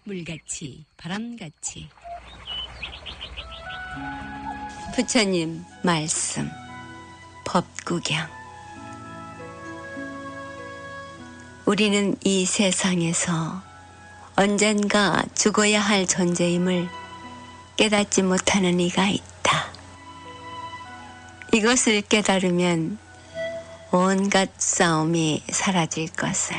물같이 바람같이. 부처님 말씀 법구경. 우리는 이 세상에서 언젠가 죽어야 할 존재임을 깨닫지 못하는 이가 있다. 이것을 깨달으면 온갖 싸움이 사라질 것을.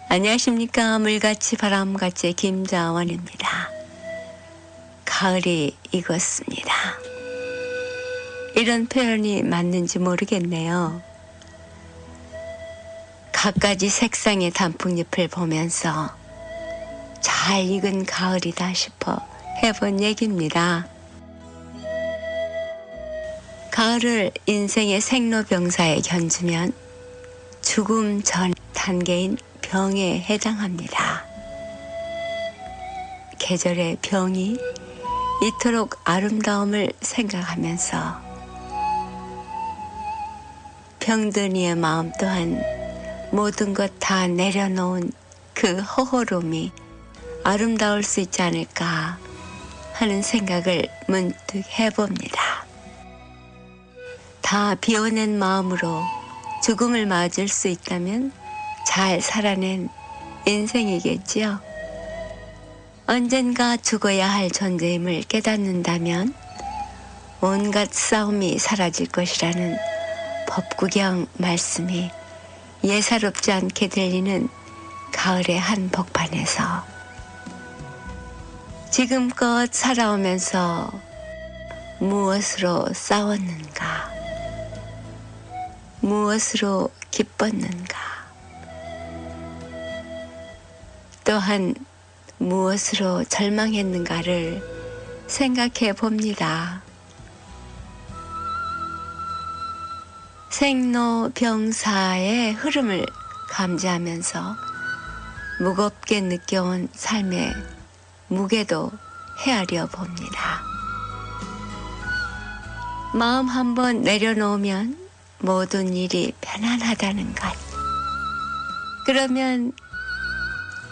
안녕하십니까. 물같이 바람같이 김자원입니다. 가을이 익었습니다. 이런 표현이 맞는지 모르겠네요. 갖가지 색상의 단풍잎을 보면서 잘 익은 가을이다 싶어 해본 얘기입니다. 가을을 인생의 생로병사에 견주면 죽음 전 단계인 병에 해당합니다. 계절의 병이 이토록 아름다움을 생각하면서 병든이의 마음 또한 모든 것 다 내려놓은 그 호호름이 아름다울 수 있지 않을까 하는 생각을 문득 해봅니다. 다 비워낸 마음으로 죽음을 맞을 수 있다면 잘 살아낸 인생이겠지요. 언젠가 죽어야 할 존재임을 깨닫는다면 온갖 싸움이 사라질 것이라는 법구경 말씀이 예사롭지 않게 들리는 가을의 한복판에서 지금껏 살아오면서 무엇으로 싸웠는가, 무엇으로 기뻤는가, 또한 무엇으로 절망했는가를 생각해 봅니다. 생로병사의 흐름을 감지하면서 무겁게 느껴온 삶의 무게도 헤아려 봅니다. 마음 한번 내려놓으면 모든 일이 편안하다는 것. 그러면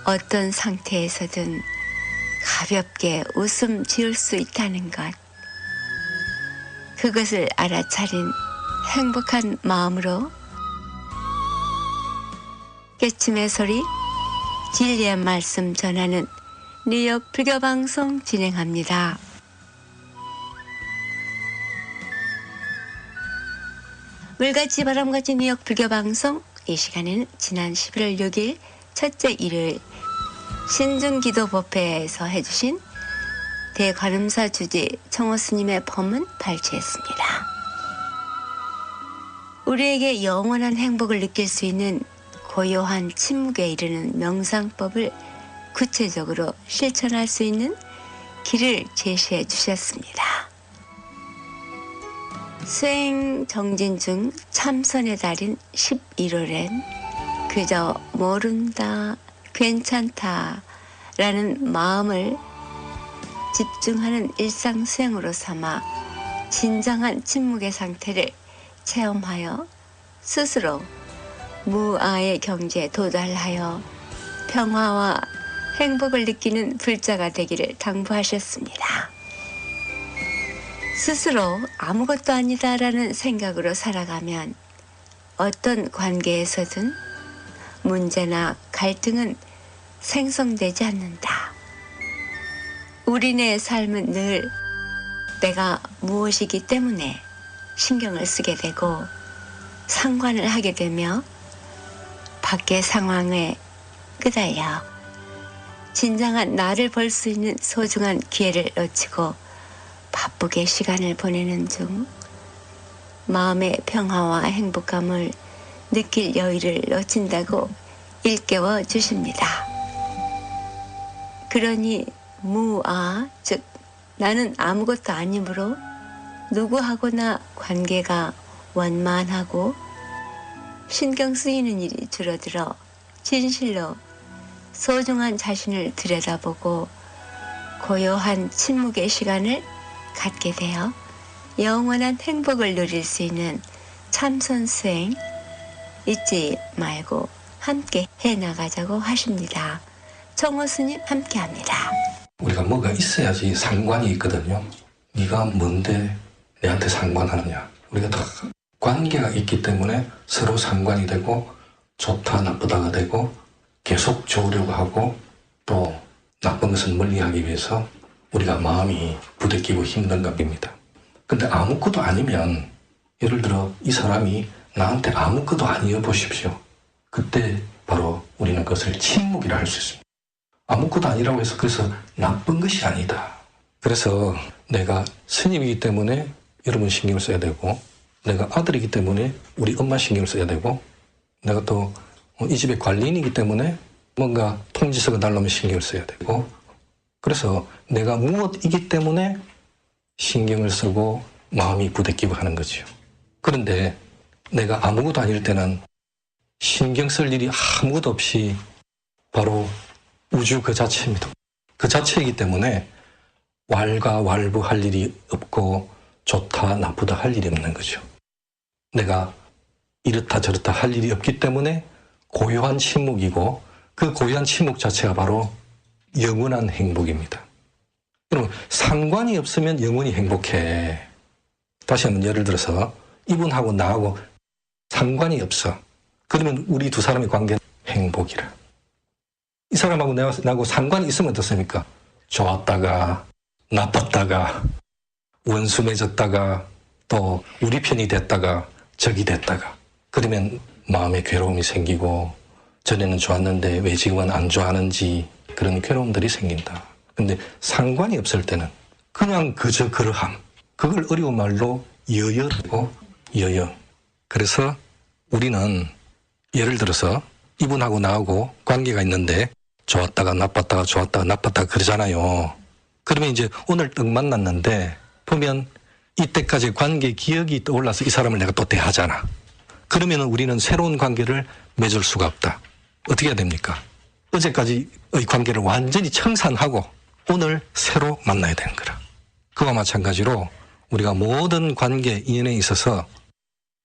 어떤 상태에서든 가볍게 웃음 지을 수 있다는 것. 그것을 알아차린 행복한 마음으로 깨침의 소리, 진리의 말씀 전하는 뉴욕 불교방송 진행합니다. 물같이 바람같이 뉴욕 불교방송, 이 시간에는 지난 11월 6일 첫째 일요일 신중기도법회에서 해주신 대관음사 주지 청호 스님의 법문 발췌했습니다. 우리에게 영원한 행복을 느낄 수 있는 고요한 침묵에 이르는 명상법을 구체적으로 실천할 수 있는 길을 제시해 주셨습니다. 수행 정진 중 참선의 달인 11월엔 그저 모른다, 괜찮다 라는 마음을 집중하는 일상 수행으로 삼아 진정한 침묵의 상태를 체험하여 스스로 무아의 경지에 도달하여 평화와 행복을 느끼는 불자가 되기를 당부하셨습니다. 스스로 아무것도 아니다라는 생각으로 살아가면 어떤 관계에서든 문제나 갈등은 생성되지 않는다. 우리네 삶은 늘 내가 무엇이기 때문에 신경을 쓰게 되고 상관을 하게 되며 밖의 상황에 끄달려 진정한 나를 볼 수 있는 소중한 기회를 놓치고 바쁘게 시간을 보내는 중 마음의 평화와 행복감을 느낄 여유를 놓친다고 일깨워 주십니다. 그러니 무아, 즉 나는 아무것도 아니므로 누구하고나 관계가 원만하고 신경 쓰이는 일이 줄어들어 진실로 소중한 자신을 들여다보고 고요한 침묵의 시간을 갖게 되어 영원한 행복을 누릴 수 있는 참선 수행, 잊지 말고 함께 해나가자고 하십니다. 정호 스님 함께합니다. 우리가 뭐가 있어야지 상관이 있거든요. 네가 뭔데 내한테 상관하느냐. 우리가 다 관계가 있기 때문에 서로 상관이 되고 좋다 나쁘다가 되고 계속 좋으려고 하고 또 나쁜 것을 멀리하기 위해서 우리가 마음이 부대끼고 힘든 겁니다. 근데 아무것도 아니면 예를 들어 이 사람이 나한테 아무것도 아니어 보십시오. 그때 바로 우리는 그것을 침묵이라 할 수 있습니다. 아무것도 아니라고 해서 그래서 나쁜 것이 아니다. 그래서 내가 스님이기 때문에 여러분 신경을 써야 되고 내가 아들이기 때문에 우리 엄마 신경을 써야 되고 내가 또 이 집의 관리인이기 때문에 뭔가 통지서가 날라오면 신경을 써야 되고 그래서 내가 무엇이기 때문에 신경을 쓰고 마음이 부대끼고 하는 거죠. 그런데 내가 아무것도 아닐 때는 신경 쓸 일이 아무것도 없이 바로 우주 그 자체입니다. 그 자체이기 때문에 왈가왈부할 일이 없고 좋다 나쁘다 할 일이 없는 거죠. 내가 이렇다 저렇다 할 일이 없기 때문에 고요한 침묵이고 그 고요한 침묵 자체가 바로 영원한 행복입니다. 여러분 상관이 없으면 영원히 행복해. 다시 한번 예를 들어서 이분하고 나하고 상관이 없어. 그러면 우리 두 사람의 관계는 행복이라. 이 사람하고 나하고 상관이 있으면 어떻습니까? 좋았다가 나빴다가 원수 맺었다가 또 우리 편이 됐다가 적이 됐다가 그러면 마음에 괴로움이 생기고 전에는 좋았는데 왜 지금은 안 좋아하는지 그런 괴로움들이 생긴다. 근데 상관이 없을 때는 그냥 그저 그러함. 그걸 어려운 말로 여여라고 여여. 그래서 우리는 예를 들어서 이분하고 나하고 관계가 있는데 좋았다가 나빴다가 좋았다가 나빴다가 그러잖아요. 그러면 이제 오늘 딱 만났는데 보면 이때까지 관계 기억이 떠올라서 이 사람을 내가 또 대하잖아. 그러면 우리는 새로운 관계를 맺을 수가 없다. 어떻게 해야 됩니까? 어제까지의 관계를 완전히 청산하고 오늘 새로 만나야 되는 거라. 그와 마찬가지로 우리가 모든 관계 인연에 있어서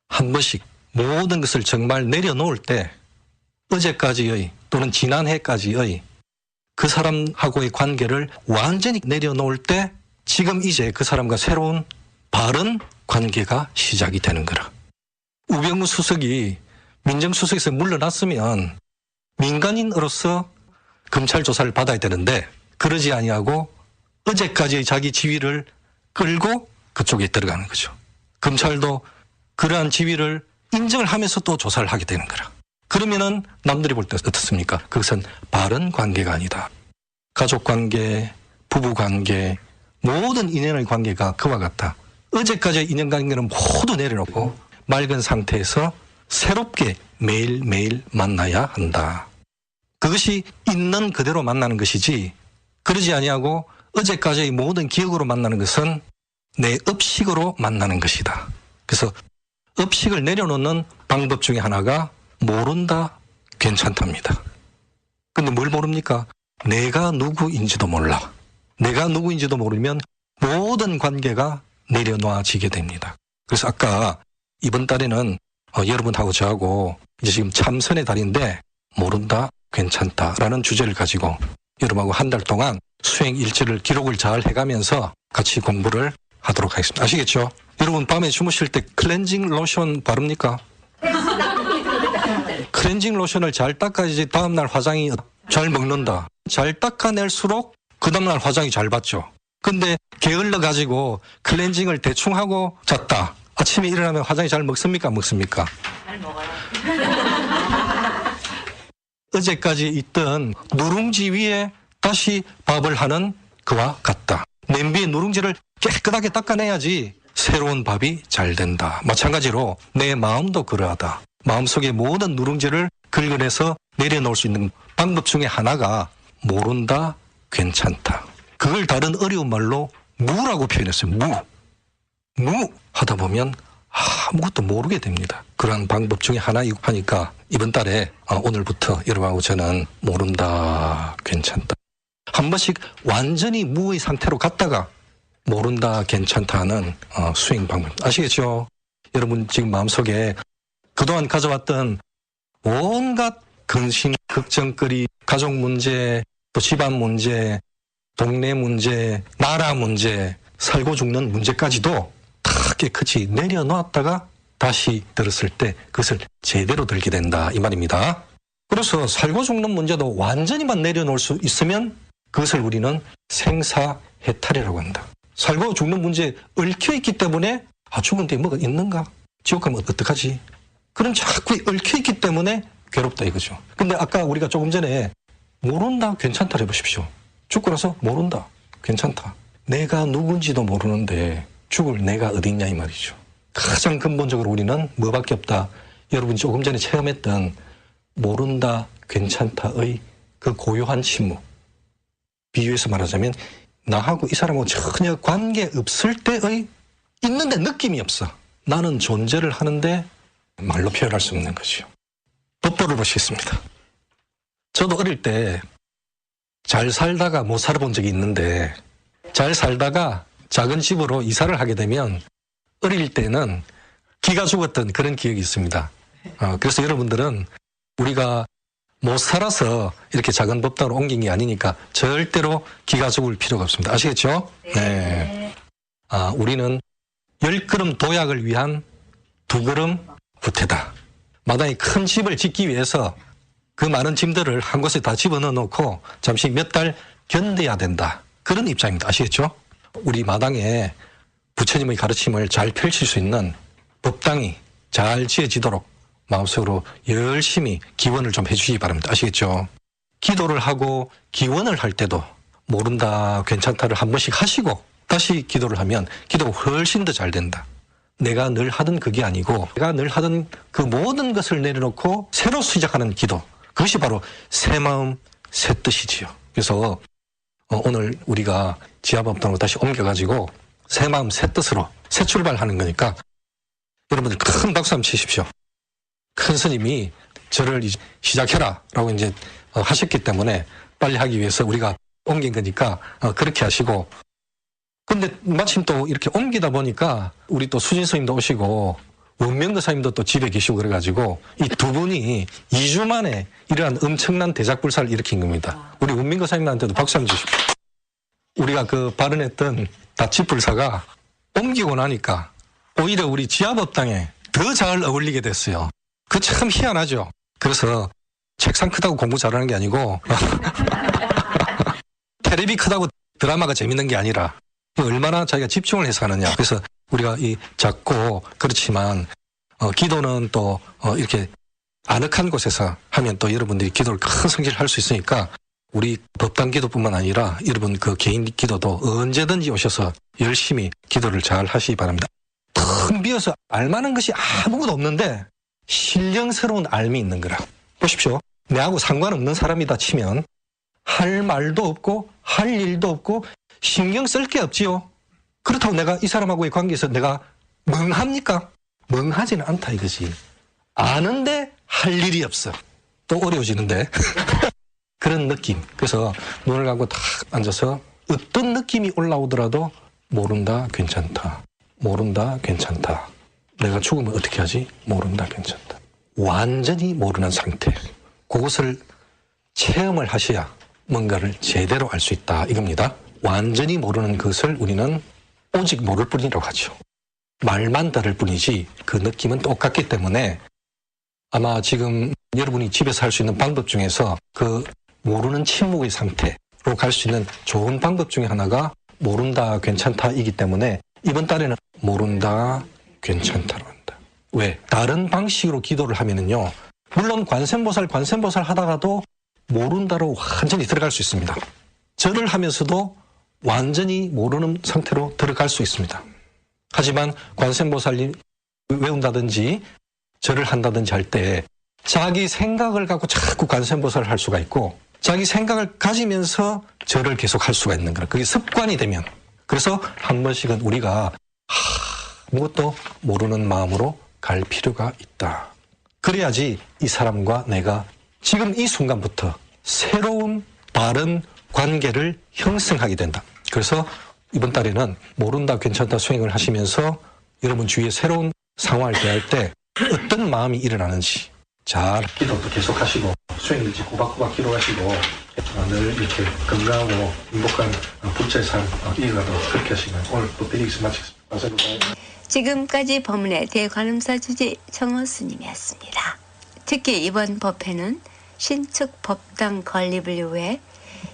한 번씩 모든 것을 정말 내려놓을 때 어제까지의 또는 지난해까지의 그 사람하고의 관계를 완전히 내려놓을 때 지금 이제 그 사람과 새로운 바른 관계가 시작이 되는 거라. 우병우 수석이 민정수석에서 물러났으면 민간인으로서 검찰 조사를 받아야 되는데 그러지 아니하고 어제까지의 자기 지위를 끌고 그쪽에 들어가는 거죠. 검찰도 그러한 지위를 인정을 하면서 또 조사를 하게 되는 거라. 그러면은 남들이 볼 때 어떻습니까? 그것은 바른 관계가 아니다. 가족관계, 부부관계, 모든 인연의 관계가 그와 같다. 어제까지의 인연관계는 모두 내려놓고 맑은 상태에서 새롭게 매일매일 만나야 한다. 그것이 있는 그대로 만나는 것이지 그러지 아니하고 어제까지의 모든 기억으로 만나는 것은 내 업식으로 만나는 것이다. 그래서 업식을 내려놓는 방법 중에 하나가 모른다, 괜찮답니다. 근데 뭘 모릅니까? 내가 누구인지도 몰라. 내가 누구인지도 모르면 모든 관계가 내려놓아지게 됩니다. 그래서 아까 이번 달에는 여러분하고 저하고 이제 지금 참선의 달인데 모른다, 괜찮다라는 주제를 가지고 여러분하고 한 달 동안 수행 일지를 기록을 잘 해가면서 같이 공부를 하도록 하겠습니다. 아시겠죠? 여러분 밤에 주무실 때 클렌징 로션 바릅니까? 클렌징 로션을 잘 닦아야지 다음날 화장이 잘 먹는다. 잘 닦아낼수록 그 다음날 화장이 잘 받죠. 근데 게을러가지고 클렌징을 대충 하고 잤다. 아침에 일어나면 화장이 잘 먹습니까? 먹습니까? 잘 먹어요. 어제까지 있던 누룽지 위에 다시 밥을 하는 그와 같다. 냄비에 누룽지를 깨끗하게 닦아내야지 새로운 밥이 잘 된다. 마찬가지로 내 마음도 그러하다. 마음속에 모든 누룽지를 긁어내서 내려놓을 수 있는 방법 중에 하나가 모른다, 괜찮다. 그걸 다른 어려운 말로 무라고 표현했어요. 무 하다 보면 아무것도 모르게 됩니다. 그러한 방법 중에 하나이니까 이번 달에 오늘부터 여러분하고 저는 모른다, 괜찮다. 한 번씩 완전히 무의 상태로 갔다가 모른다, 괜찮다는 수행 방법. 아시겠죠? 여러분 지금 마음속에 그동안 가져왔던 온갖 근심, 걱정거리, 가족 문제, 또 집안 문제, 동네 문제, 나라 문제, 살고 죽는 문제까지도 다 깨끗이 내려놓았다가 다시 들었을 때 그것을 제대로 들게 된다 이 말입니다. 그래서 살고 죽는 문제도 완전히만 내려놓을 수 있으면 그것을 우리는 생사해탈이라고 한다. 살고 죽는 문제에 얽혀있기 때문에 죽은 뒤에 뭐가 있는가? 지옥 가면 어떡하지? 그런 자꾸 얽혀있기 때문에 괴롭다 이거죠. 근데 아까 우리가 조금 전에 모른다 괜찮다 해보십시오. 죽고 나서 모른다 괜찮다. 내가 누군지도 모르는데 죽을 내가 어딨냐 이 말이죠. 가장 근본적으로 우리는 뭐밖에 없다. 여러분이 조금 전에 체험했던 모른다 괜찮다의 그 고요한 침묵. 비유해서 말하자면 나하고 이 사람하고 전혀 관계없을 때의 있는데 느낌이 없어. 나는 존재를 하는데 말로 표현할 수 없는 것이요. 법보를 보시겠습니다. 저도 어릴 때 잘 살다가 못 살아본 적이 있는데 잘 살다가 작은 집으로 이사를 하게 되면 어릴 때는 기가 죽었던 그런 기억이 있습니다. 그래서 여러분들은 우리가 못 살아서 이렇게 작은 법당으로 옮긴 게 아니니까 절대로 기가 죽을 필요가 없습니다. 아시겠죠? 네. 우리는 10걸음 도약을 위한 2걸음 후퇴다. 마땅히 큰 집을 짓기 위해서 그 많은 짐들을 한 곳에 다 집어넣어 놓고 잠시 몇 달 견뎌야 된다. 그런 입장입니다. 아시겠죠? 우리 마당에 부처님의 가르침을 잘 펼칠 수 있는 법당이 잘 지어지도록 마음속으로 열심히 기원을 좀 해주시기 바랍니다. 아시겠죠? 기도를 하고 기원을 할 때도 모른다 괜찮다를 한 번씩 하시고 다시 기도를 하면 기도가 훨씬 더 잘 된다. 내가 늘 하던 그게 아니고 내가 늘 하던 그 모든 것을 내려놓고 새로 시작하는 기도. 그것이 바로 새 마음 새 뜻이지요. 그래서 오늘 우리가 지하법당으로 다시 옮겨가지고 새 마음 새 뜻으로 새 출발하는 거니까 여러분들 큰 박수 한번 치십시오. 큰 스님이 저를 시작해라 라고 이제 하셨기 때문에 빨리 하기 위해서 우리가 옮긴 거니까 그렇게 하시고, 근데 마침 또 이렇게 옮기다 보니까 우리 또 수진 스님도 오시고 원명도 사님도 또 집에 계시고 그래가지고 이 두 분이 2주 만에 이러한 엄청난 대작불사를 일으킨 겁니다. 우리 원명도 사님한테도 박수 한번 주십시오. 우리가 그 발언했던 다치불사가 옮기고 나니까 오히려 우리 지하법당에 더 잘 어울리게 됐어요. 그 참 희한하죠. 그래서 책상 크다고 공부 잘하는 게 아니고 텔레비 크다고 드라마가 재밌는 게 아니라 얼마나 자기가 집중을 해서 하느냐. 그래서 우리가 이 작고 그렇지만 기도는 또 이렇게 아늑한 곳에서 하면 또 여러분들이 기도를 큰 성질을 할 수 있으니까 우리 법당 기도뿐만 아니라 여러분 그 개인 기도도 언제든지 오셔서 열심히 기도를 잘 하시기 바랍니다. 텅 비어서 알만한 것이 아무것도 없는데 신령스러운 알미 있는 거라. 보십시오. 내하고 상관없는 사람이다 치면 할 말도 없고 할 일도 없고 신경 쓸 게 없지요. 그렇다고 내가 이 사람하고의 관계에서 내가 멍합니까? 멍하지는 않다 이거지. 아는데 할 일이 없어. 또 어려워지는데. 그런 느낌. 그래서 눈을 감고 탁 앉아서 어떤 느낌이 올라오더라도 모른다 괜찮다. 모른다 괜찮다. 내가 죽으면 어떻게 하지? 모른다 괜찮다. 완전히 모르는 상태. 그것을 체험을 하셔야 뭔가를 제대로 알 수 있다 이겁니다. 완전히 모르는 것을 우리는 오직 모를 뿐이라고 하죠. 말만 다를 뿐이지 그 느낌은 똑같기 때문에 아마 지금 여러분이 집에서 할 수 있는 방법 중에서 그 모르는 침묵의 상태로 갈 수 있는 좋은 방법 중에 하나가 모른다 괜찮다이기 때문에 이번 달에는 모른다 괜찮다로 한다. 왜? 다른 방식으로 기도를 하면은요, 물론 관세음보살 하다가도 모른다로 완전히 들어갈 수 있습니다. 절을 하면서도 완전히 모르는 상태로 들어갈 수 있습니다. 하지만 관세음보살이 외운다든지 절을 한다든지 할 때 자기 생각을 갖고 자꾸 관세음보살을 할 수가 있고 자기 생각을 가지면서 절을 계속 할 수가 있는 거라. 그게 습관이 되면. 그래서 한 번씩은 우리가 아무것도 모르는 마음으로 갈 필요가 있다. 그래야지 이 사람과 내가 지금 이 순간부터 새로운 다른 관계를 형성하게 된다. 그래서 이번 달에는 모른다 괜찮다 수행을 하시면서 여러분 주위에 새로운 상황을 대할 때 어떤 마음이 일어나는지 잘 기도도 계속하시고 수행일지 꼬박꼬박 기도하시고 늘 이렇게 건강하고 행복한 부채 삶 이어가도록 그렇게 하시면 오늘 또 드리기서 마치겠습니다. 감사합니다. 지금까지 법문의 대관음사 주지 정호 스님이었습니다. 특히 이번 법회는 신축 법당 건립을 위해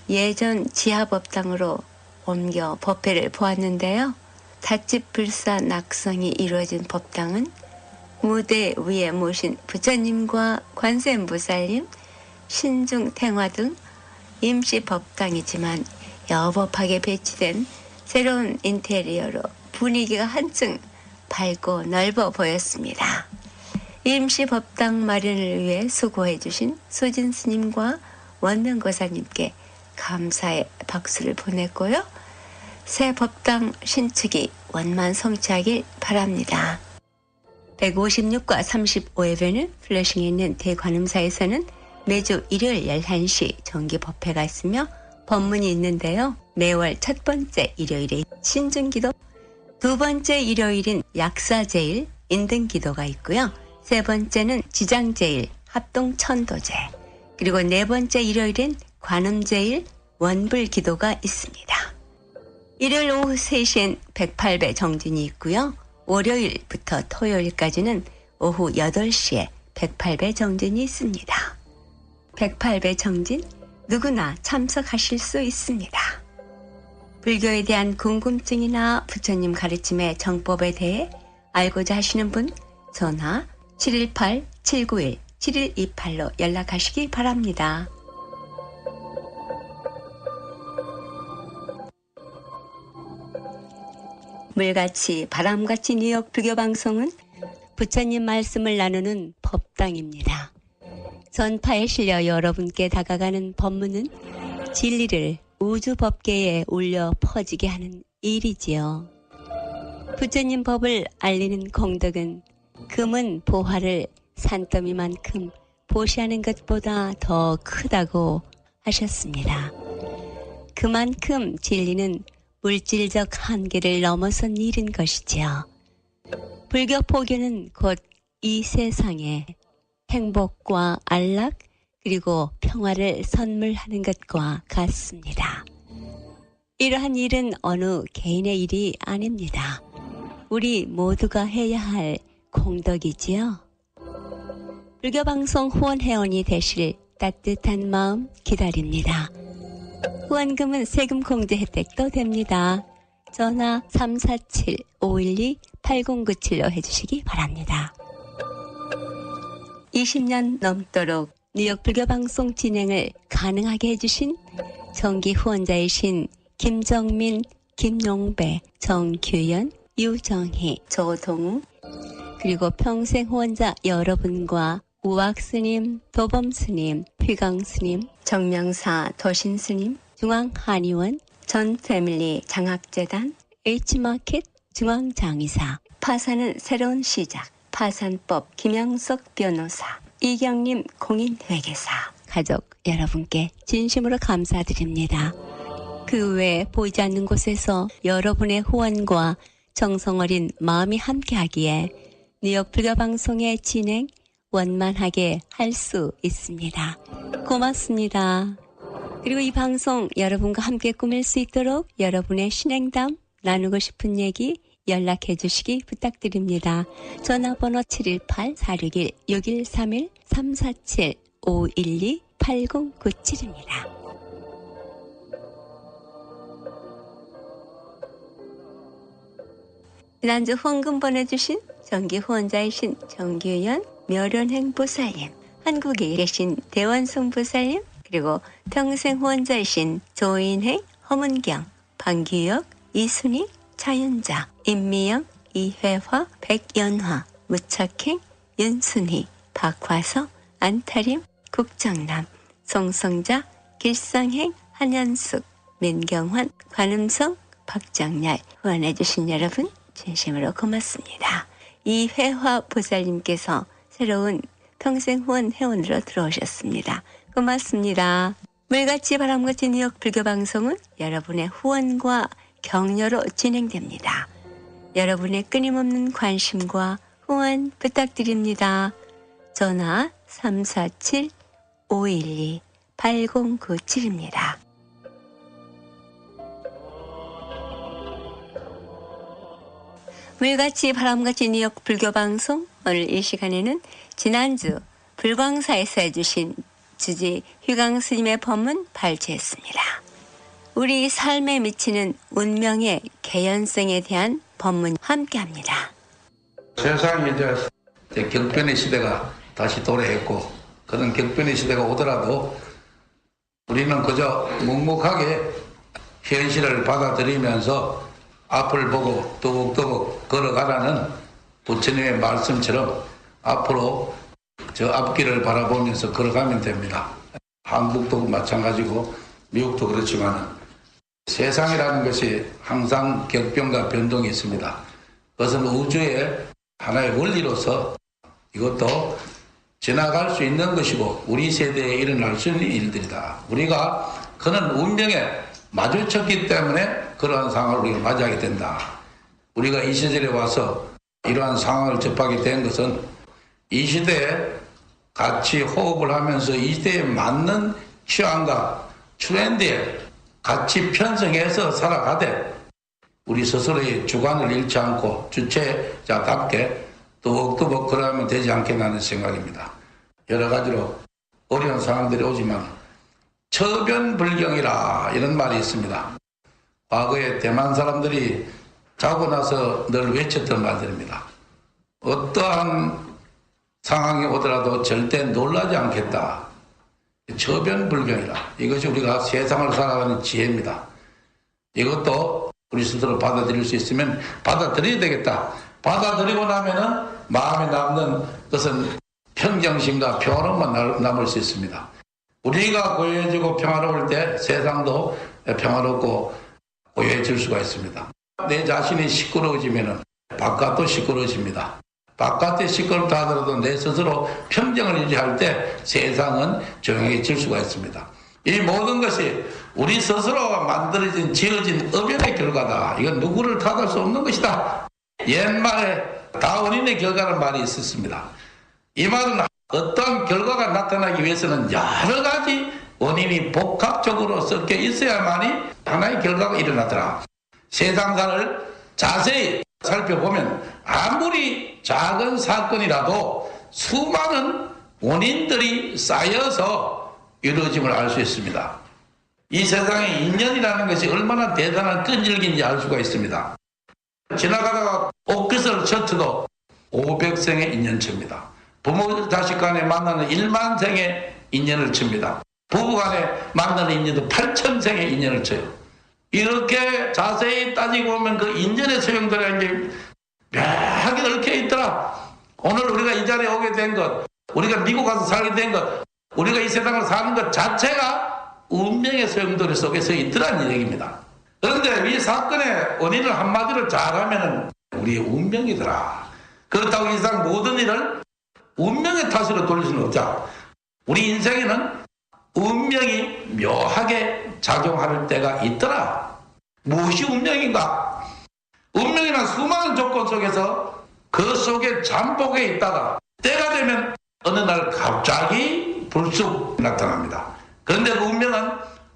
예전 지하법당으로 옮겨 법회를 보았는데요. 닷집불사 낙성이 이루어진 법당은 무대 위에 모신 부처님과 관세음보살님, 신중탱화 등 임시 법당이지만 여법하게 배치된 새로운 인테리어로 분위기가 한층 밝고 넓어 보였습니다. 임시 법당 마련을 위해 수고해 주신 소진 스님과 원명거사님께 감사의 박수를 보냈고요. 새 법당 신축이 원만성취하길 바랍니다. 156과 35회에는 플러싱에 있는 대관음사에서는 매주 일요일 11시 정기 법회가 있으며 법문이 있는데요. 매월 첫 번째 일요일에 신중기도, 두 번째 일요일인 약사제일 인등기도가 있고요. 세 번째는 지장제일 합동천도제, 그리고 네 번째 일요일인 관음제일 원불기도가 있습니다. 일요일 오후 3시엔 108배 정진이 있고요. 월요일부터 토요일까지는 오후 8시에 108배 정진이 있습니다. 108배 정진 누구나 참석하실 수 있습니다. 불교에 대한 궁금증이나 부처님 가르침의 정법에 대해 알고자 하시는 분 전화 718-791-7128로 연락하시기 바랍니다. 물같이 바람같이 뉴욕 불교방송은 부처님 말씀을 나누는 법당입니다. 전파에 실려 여러분께 다가가는 법문은 진리를 우주 법계에 울려 퍼지게 하는 일이지요. 부처님 법을 알리는 공덕은 금은 보화를 산더미만큼 보시하는 것보다 더 크다고 하셨습니다. 그만큼 진리는 물질적 한계를 넘어선 일인 것이지요. 불교 포교는 곧 이 세상에 행복과 안락 그리고 평화를 선물하는 것과 같습니다. 이러한 일은 어느 개인의 일이 아닙니다. 우리 모두가 해야 할 공덕이지요. 불교방송 후원회원이 되실 따뜻한 마음 기다립니다. 후원금은 세금 공제 혜택도 됩니다. 전화 347-512-8097로 해주시기 바랍니다. 20년 넘도록 뉴욕 불교방송 진행을 가능하게 해주신 정기 후원자이신 김정민, 김용배, 정규현, 유정희, 조동우, 그리고 평생 후원자 여러분과 우악스님, 도범스님, 휘강스님, 정명사 도신스님, 중앙한의원, 전패밀리 장학재단, H마켓 중앙장의사, 파산은 새로운 시작, 파산법 김양석 변호사, 이경림 공인회계사, 가족 여러분께 진심으로 감사드립니다. 그 외에 보이지 않는 곳에서 여러분의 후원과 정성어린 마음이 함께하기에 뉴욕 불교방송의 진행 원만하게 할 수 있습니다. 고맙습니다. 그리고 이 방송 여러분과 함께 꾸밀 수 있도록 여러분의 신행담, 나누고 싶은 얘기 연락해 주시기 부탁드립니다. 전화번호 718-461-6131 347-512-8097입니다. 지난주 후원금 보내주신 정기 후원자이신 정규현 멸연행보살님, 한국에 계신 대원성보살님, 그리고 평생 후원자이신 조인행, 허문경, 방규혁, 이순희, 차윤자, 임미영, 이회화, 백연화, 무착행, 윤순희, 박화석, 안타림, 국정남, 송성자, 길상행, 한현숙, 민경환, 관음성, 박정렬 후원해주신 여러분 진심으로 고맙습니다. 이회화 보살님께서 새로운 평생 후원 회원으로 들어오셨습니다. 고맙습니다. 물같이 바람같이 뉴욕 불교방송은 여러분의 후원과 격려로 진행됩니다. 여러분의 끊임없는 관심과 후원 부탁드립니다. 전화 347-512-8097입니다. 물같이 바람같이 뉴욕 불교방송, 오늘 이 시간에는 지난주 불광사에서 해주신 주지 휴강 스님의 법문 발췌했습니다. 우리 삶에 미치는 운명의 개연성에 대한 법문 함께합니다. 세상에 이제 격변의 시대가 다시 도래했고, 그런 격변의 시대가 오더라도 우리는 그저 묵묵하게 현실을 받아들이면서 앞을 보고 또박또박 걸어가라는 부처님의 말씀처럼 앞으로 저 앞길을 바라보면서 걸어가면 됩니다. 한국도 마찬가지고 미국도 그렇지만 세상이라는 것이 항상 격변과 변동이 있습니다. 그것은 우주의 하나의 원리로서 이것도 지나갈 수 있는 것이고 우리 세대에 일어날 수 있는 일들이다. 우리가 그런 운명에 마주쳤기 때문에 그러한 상황을 우리가 맞이하게 된다. 우리가 이 시절에 와서 이러한 상황을 접하게 된 것은 이 시대에 같이 호흡을 하면서 이 시대에 맞는 취향과 트렌드에 같이 편성해서 살아가되 우리 스스로의 주관을 잃지 않고 주체자답게 또박또박 걸어가면 되지 않겠나는 생각입니다. 여러 가지로 어려운 상황들이 오지만 처변불경이라 이런 말이 있습니다. 과거에 대만 사람들이 자고 나서 늘 외쳤던 말들입니다. 어떠한 상황이 오더라도 절대 놀라지 않겠다. 처변불경이라. 이것이 우리가 세상을 살아가는 지혜입니다. 이것도 우리 스스로 받아들일 수 있으면 받아들여야 되겠다. 받아들이고 나면은 마음에 남는 것은 평정심과 평화로움만 남을 수 있습니다. 우리가 고요해지고 평화로울 때 세상도 평화롭고 고요해질 수가 있습니다. 내 자신이 시끄러워지면은 바깥도 시끄러워집니다. 바깥에 시끄럽다 하더라도 내 스스로 평정을 유지할 때 세상은 조용해질 수가 있습니다. 이 모든 것이 우리 스스로가 만들어진 지어진 업연의 결과다. 이건 누구를 탓할 수 없는 것이다. 옛말에 다원인의 결과라는 말이 있었습니다. 이 말은 어떤 결과가 나타나기 위해서는 여러 가지 원인이 복합적으로 섞여 있어야만이 하나의 결과가 일어나더라. 세상사를 자세히 살펴보면 아무리 작은 사건이라도 수많은 원인들이 쌓여서 이루어짐을 알 수 있습니다. 이 세상의 인연이라는 것이 얼마나 대단한 끈질긴지 알 수가 있습니다. 지나가다가 옷깃을 쳐도 500생의 인연처입니다. 부모 자식 간에 만나는 1만 생의 인연을 칩니다. 부부 간에 만나는 인연도 8,000생의 인연을 쳐요. 이렇게 자세히 따지고 보면 그 인연의 소용돌이라는 게 묘하게 얽혀 있더라. 오늘 우리가 이 자리에 오게 된 것, 우리가 미국 가서 살게 된 것, 우리가 이 세상을 사는 것 자체가 운명의 소용돌이 속에서 있더라는 얘기입니다. 그런데 이 사건의 원인을 한마디로 잘하면 우리의 운명이더라. 그렇다고 이 세상 모든 일을 운명의 탓으로 돌릴 수는 없자. 우리 인생에는 운명이 묘하게 작용할 때가 있더라. 무엇이 운명인가? 운명이란 수많은 조건 속에서 그 속에 잠복해 있다가 때가 되면 어느 날 갑자기 불쑥 나타납니다. 그런데 그 운명은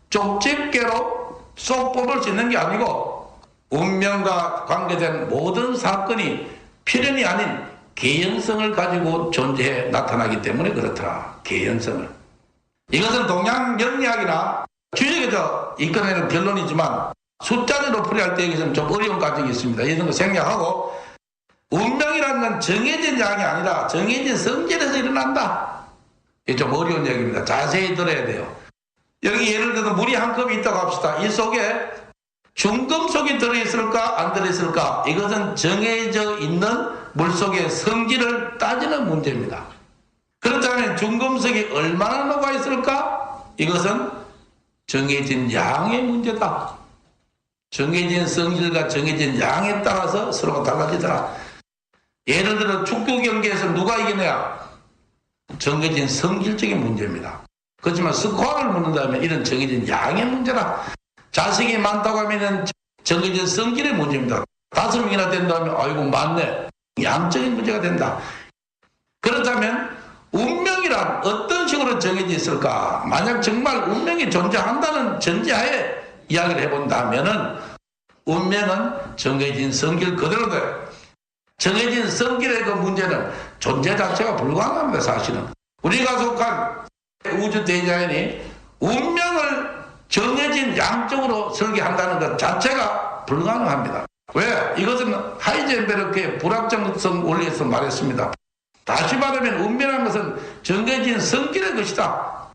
쪽집게로 쏙 뽑을 수 있는 게 아니고 운명과 관계된 모든 사건이 필연이 아닌 개연성을 가지고 존재해 나타나기 때문에 그렇더라. 개연성을. 이것은 동양 명리학이나 주역에서 이끌어내는 결론이지만 숫자대로 풀이할 때 여기서는 좀 어려운 과정이 있습니다. 이런 거 생략하고 운명이라는 건 정해진 양이 아니라 정해진 성질에서 일어난다. 이게 좀 어려운 얘기입니다. 자세히 들어야 돼요. 여기 예를 들어서 물이 한 컵이 있다고 합시다. 이 속에 중금속이 들어있을까 안 들어있을까, 이것은 정해져 있는 물속의 성질을 따지는 문제입니다. 그렇다면 중금속이 얼마나 녹아있을까, 이것은 정해진 양의 문제다. 정해진 성질과 정해진 양에 따라서 서로가 달라지더라. 예를 들어 축구 경기에서 누가 이기느냐, 정해진 성질적인 문제입니다. 그렇지만 스코어를 묻는다면 이런 정해진 양의 문제라. 자식이 많다고 하면 정해진 성질의 문제입니다. 5명이나 된다면 아이고 많네, 양적인 문제가 된다. 그렇다면 운명이라 운명이란 어떤 식으로 정해져 있을까? 만약 정말 운명이 존재한다는 전제하에 이야기를 해본다면은 운명은 정해진 성길 그대로 돼요. 정해진 성길의 그 문제는 존재 자체가 불가능합니다. 사실은 우리가 속한 우주 대자연이 운명을 정해진 양쪽으로 설계한다는 것 자체가 불가능합니다. 왜? 이것은 하이젠베르크의 불확정성 원리에서 말했습니다. 다시 말하면 운명이라는 것은 정해진 성길의 것이다.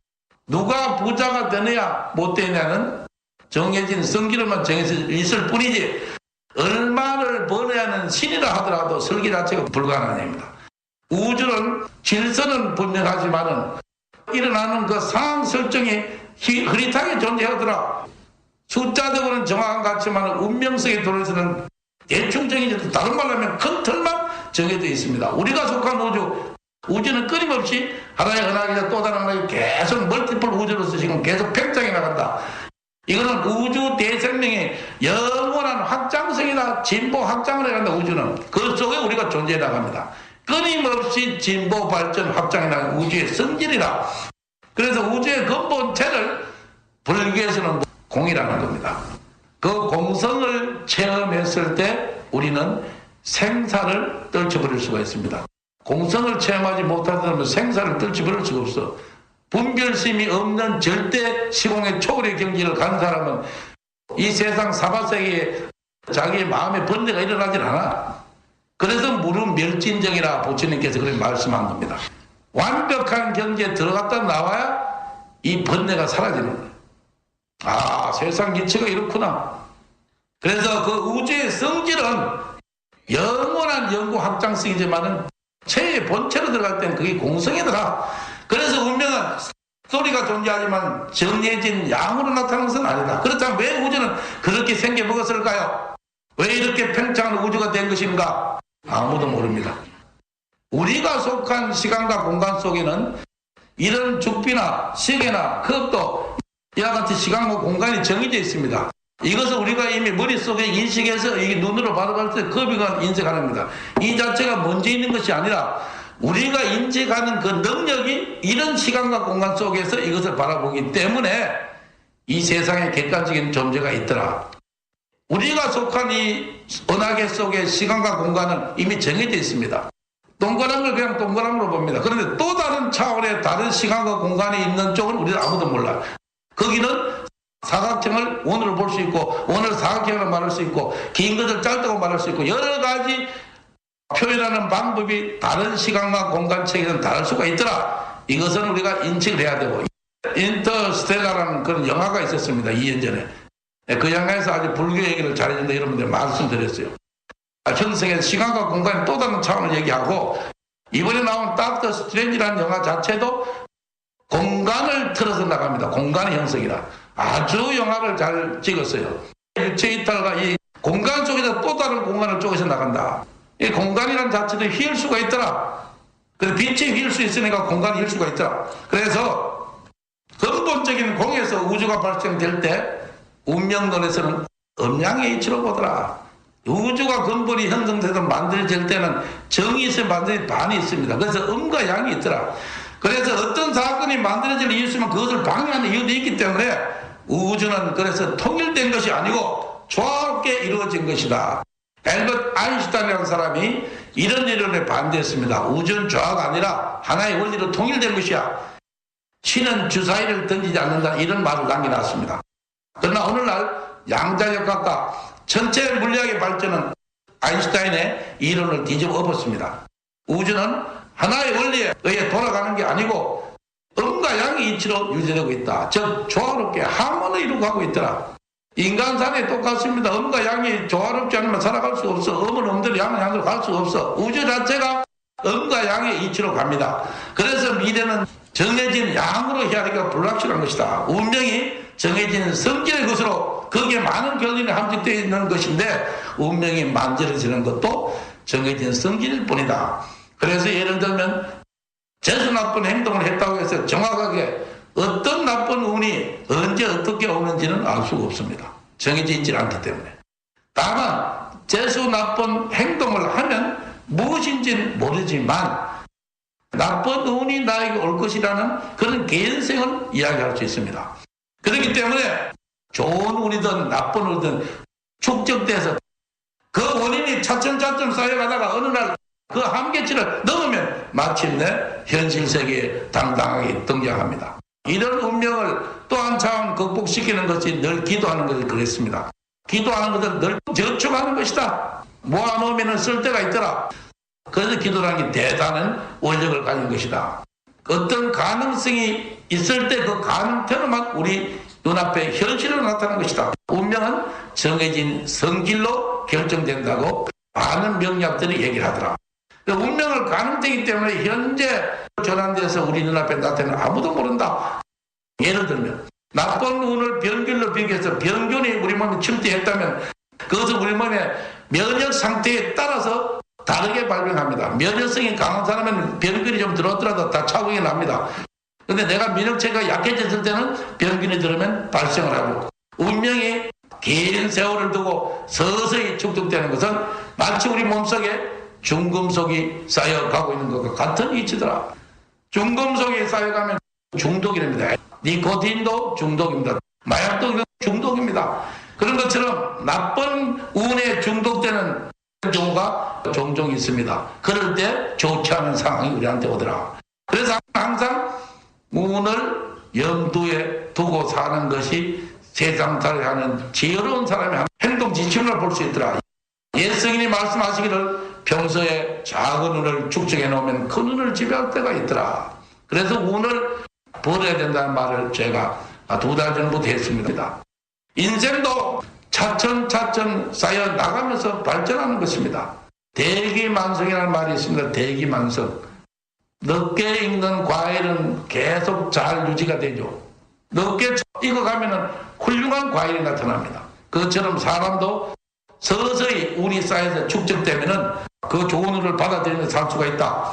누가 부자가 되느냐 못 되느냐는 정해진 성길로만 정해져 있을 뿐이지 얼마를 벌어야 하는 신이라 하더라도 설계 자체가 불가능한 일입니다. 우주는 질서는 분명하지만은 일어나는 그 상황 설정이 흐릿하게 존재하더라. 숫자적으로는 정확한 것 같지만 운명성에 들어서는 대충 정해져도 다른 말로 하면 큰 틀만 정해져 있습니다. 우리가 속한 우주는 끊임없이 하나의 은하계에서 또 다른 은하계 계속 멀티플 우주로서 지금 계속 팽창해 나간다. 이거는 우주 대생명의 영원한 확장성이다. 진보 확장을 해간다. 우주는 그 속에 우리가 존재해 나갑니다. 끊임없이 진보 발전 확장해 나가는 우주의 성질이다. 그래서 우주의 근본체를 불교에서는 공이라는 겁니다. 그 공성을 체험했을 때 우리는 생사를 떨쳐버릴 수가 있습니다. 공성을 체험하지 못하면 생사를 떨쳐버릴 수가 없어. 분별심이 없는 절대 시공의 초월의 경지를 간 사람은 이 세상 사바세계에 자기의 마음의 번뇌가 일어나질 않아. 그래서 무릎 멸진정이라 부처님께서 그렇게 말씀한 겁니다. 완벽한 경지에 들어갔다 나와야 이 번뇌가 사라지는 거예요. 아, 세상 이치가 이렇구나. 그래서 그 우주의 성질은 영원한 영구 확장성이지만은 체의 본체로 들어갈 때는 그게 공성이더라. 그래서 운명은 소리가 존재하지만 정해진 양으로 나타나는 것은 아니다. 그렇다면 왜 우주는 그렇게 생겨 먹었을까요? 왜 이렇게 팽창한 우주가 된 것인가? 아무도 모릅니다. 우리가 속한 시간과 공간 속에는 이런 죽비나 시계나 컵도 이와 같이 시간과 공간이 정해져 있습니다. 이것을 우리가 이미 머릿속에 인식해서 이게 눈으로 바라볼 때 컵이가 인식하는 겁니다. 이 자체가 먼저 있는 것이 아니라 우리가 인식하는 그 능력이 이런 시간과 공간 속에서 이것을 바라보기 때문에 이 세상에 객관적인 존재가 있더라. 우리가 속한 이 은하계 속의 시간과 공간은 이미 정해져 있습니다. 동그란 걸 그냥 동그란으로 봅니다. 그런데 또 다른 차원의 다른 시간과 공간이 있는 쪽은 우리는 아무도 몰라요. 거기는 사각형을 원으로 볼 수 있고 원을 사각형으로 말할 수 있고 긴 것을 짧다고 말할 수 있고 여러 가지 표현하는 방법이 다른 시간과 공간 체계는 다를 수가 있더라. 이것은 우리가 인식을 해야 되고 인터스텔라라는 그런 영화가 있었습니다. 2년 전에. 그 영화에서 아주 불교 얘기를 잘해준다 여러분들 말씀드렸어요. 현생의 시간과 공간의 또 다른 차원을 얘기하고 이번에 나온 닥터 스트레인지라는 영화 자체도 공간을 틀어서 나갑니다. 공간의 형성이라. 아주 영화를 잘 찍었어요. 유체 이탈과 이 공간 속에서 또 다른 공간을 쪼개서 나간다. 이 공간이라는 자체도 휘을 수가 있더라. 그래서 빛이 휘을 수 있으니까 공간이 휘을 수가 있더라. 그래서 근본적인 공에서 우주가 발생될 때 운명론에서는 음양의 이치로 보더라. 우주가 근본이 형성돼서 만들어질 때는 정이 있으면 만들어질 반이 있습니다. 그래서 음과 양이 있더라. 그래서 어떤 사건이 만들어질 이유 있으면 그것을 방해하는 이유도 있기 때문에 우주는 그래서 통일된 것이 아니고 조화롭게 이루어진 것이다. 앨버트 아인슈타인이라는 사람이 이런 이론에 반대했습니다. 우주는 조화가 아니라 하나의 원리로 통일된 것이야. 신은 주사위를 던지지 않는다. 이런 말을 남겨놨습니다. 그러나 오늘날 양자역학과 전체 물리학의 발전은 아인슈타인의 이론을 뒤집어 엎었습니다. 우주는 하나의 원리에 의해 돌아가는 게 아니고 음과 양의 이치로 유지되고 있다. 즉 조화롭게 하모니를 이루고 가고 있더라. 인간사에 똑같습니다. 음과 양이 조화롭지 않으면 살아갈 수가 없어. 음은 음대로 양은 양대로 갈 수가 없어. 우주 자체가 음과 양의 이치로 갑니다. 그래서 미래는 정해진 양으로 해야 하기가 불확실한 것이다. 운명이 정해진 성질의 것으로 거기에 많은 결론이 함축되어 있는 것인데 운명이 만들어지는 것도 정해진 성질일 뿐이다. 그래서 예를 들면 재수 나쁜 행동을 했다고 해서 정확하게 어떤 나쁜 운이 언제 어떻게 오는지는 알 수가 없습니다. 정해져 있지 않기 때문에. 다만 재수 나쁜 행동을 하면 무엇인지는 모르지만 나쁜 운이 나에게 올 것이라는 그런 개연성을 이야기할 수 있습니다. 그렇기 때문에 좋은 운이든 나쁜 운이든 축적돼서 그 원인이 차츰차츰 쌓여가다가 어느 날 그 한계치를 넘으면 마침내 현실 세계에 당당하게 등장합니다. 이런 운명을 또 한 차원 극복시키는 것이 늘 기도하는 것을 그랬습니다. 기도하는 것은 늘 저축하는 것이다. 모아놓으면 쓸 데가 있더라. 그래서 기도라는 게 대단한 원력을 가진 것이다. 어떤 가능성이 있을 때 그 가능태로만 우리 눈앞에 현실로 나타나는 것이다. 운명은 정해진 성질로 결정된다고 많은 명약들이 얘기를 하더라. 운명을 가능되기 때문에 현재 전환돼서 우리 눈앞에 나타나는 아무도 모른다. 예를 들면 나쁜 운을 병균로 비교해서 병균이 우리 몸에 침투했다면 그것은 우리 몸의 면역 상태에 따라서 다르게 발병합니다. 면역성이 강한 사람은 병균이 좀 들어왔더라도 다 착용이 납니다. 근데 내가 면역체가 약해졌을 때는 병균이 들으면 발생을 하고 운명이 긴 세월을 두고 서서히 축적되는 것은 마치 우리 몸속에 중금속이 쌓여가고 있는 것과 같은 이치더라. 중금속이 쌓여가면 중독이 됩니다. 니코틴도 중독입니다. 마약도 중독입니다. 그런 것처럼 나쁜 운에 중독되는 경우가 종종 있습니다. 그럴 때 좋지 않은 상황이 우리한테 오더라. 그래서 항상 운을 염두에 두고 사는 것이 세상 살아가는 지혜로운 사람의 행동 지침을 볼 수 있더라. 예수님이 말씀하시기를 평소에 작은 운을 축적해 놓으면 큰 운을 지배할 때가 있더라. 그래서 운을 버려야 된다는 말을 제가 2달 전부터 했습니다. 인생도 차츰차츰 쌓여 나가면서 발전하는 것입니다. 대기만성이라는 말이 있습니다. 대기만성. 늦게 익는 과일은 계속 잘 유지가 되죠. 늦게 익어가면 훌륭한 과일이 나타납니다. 그것처럼 사람도 서서히 운이 쌓여서 축적되면 그 좋은 운을 받아들이면서 살 수가 있다.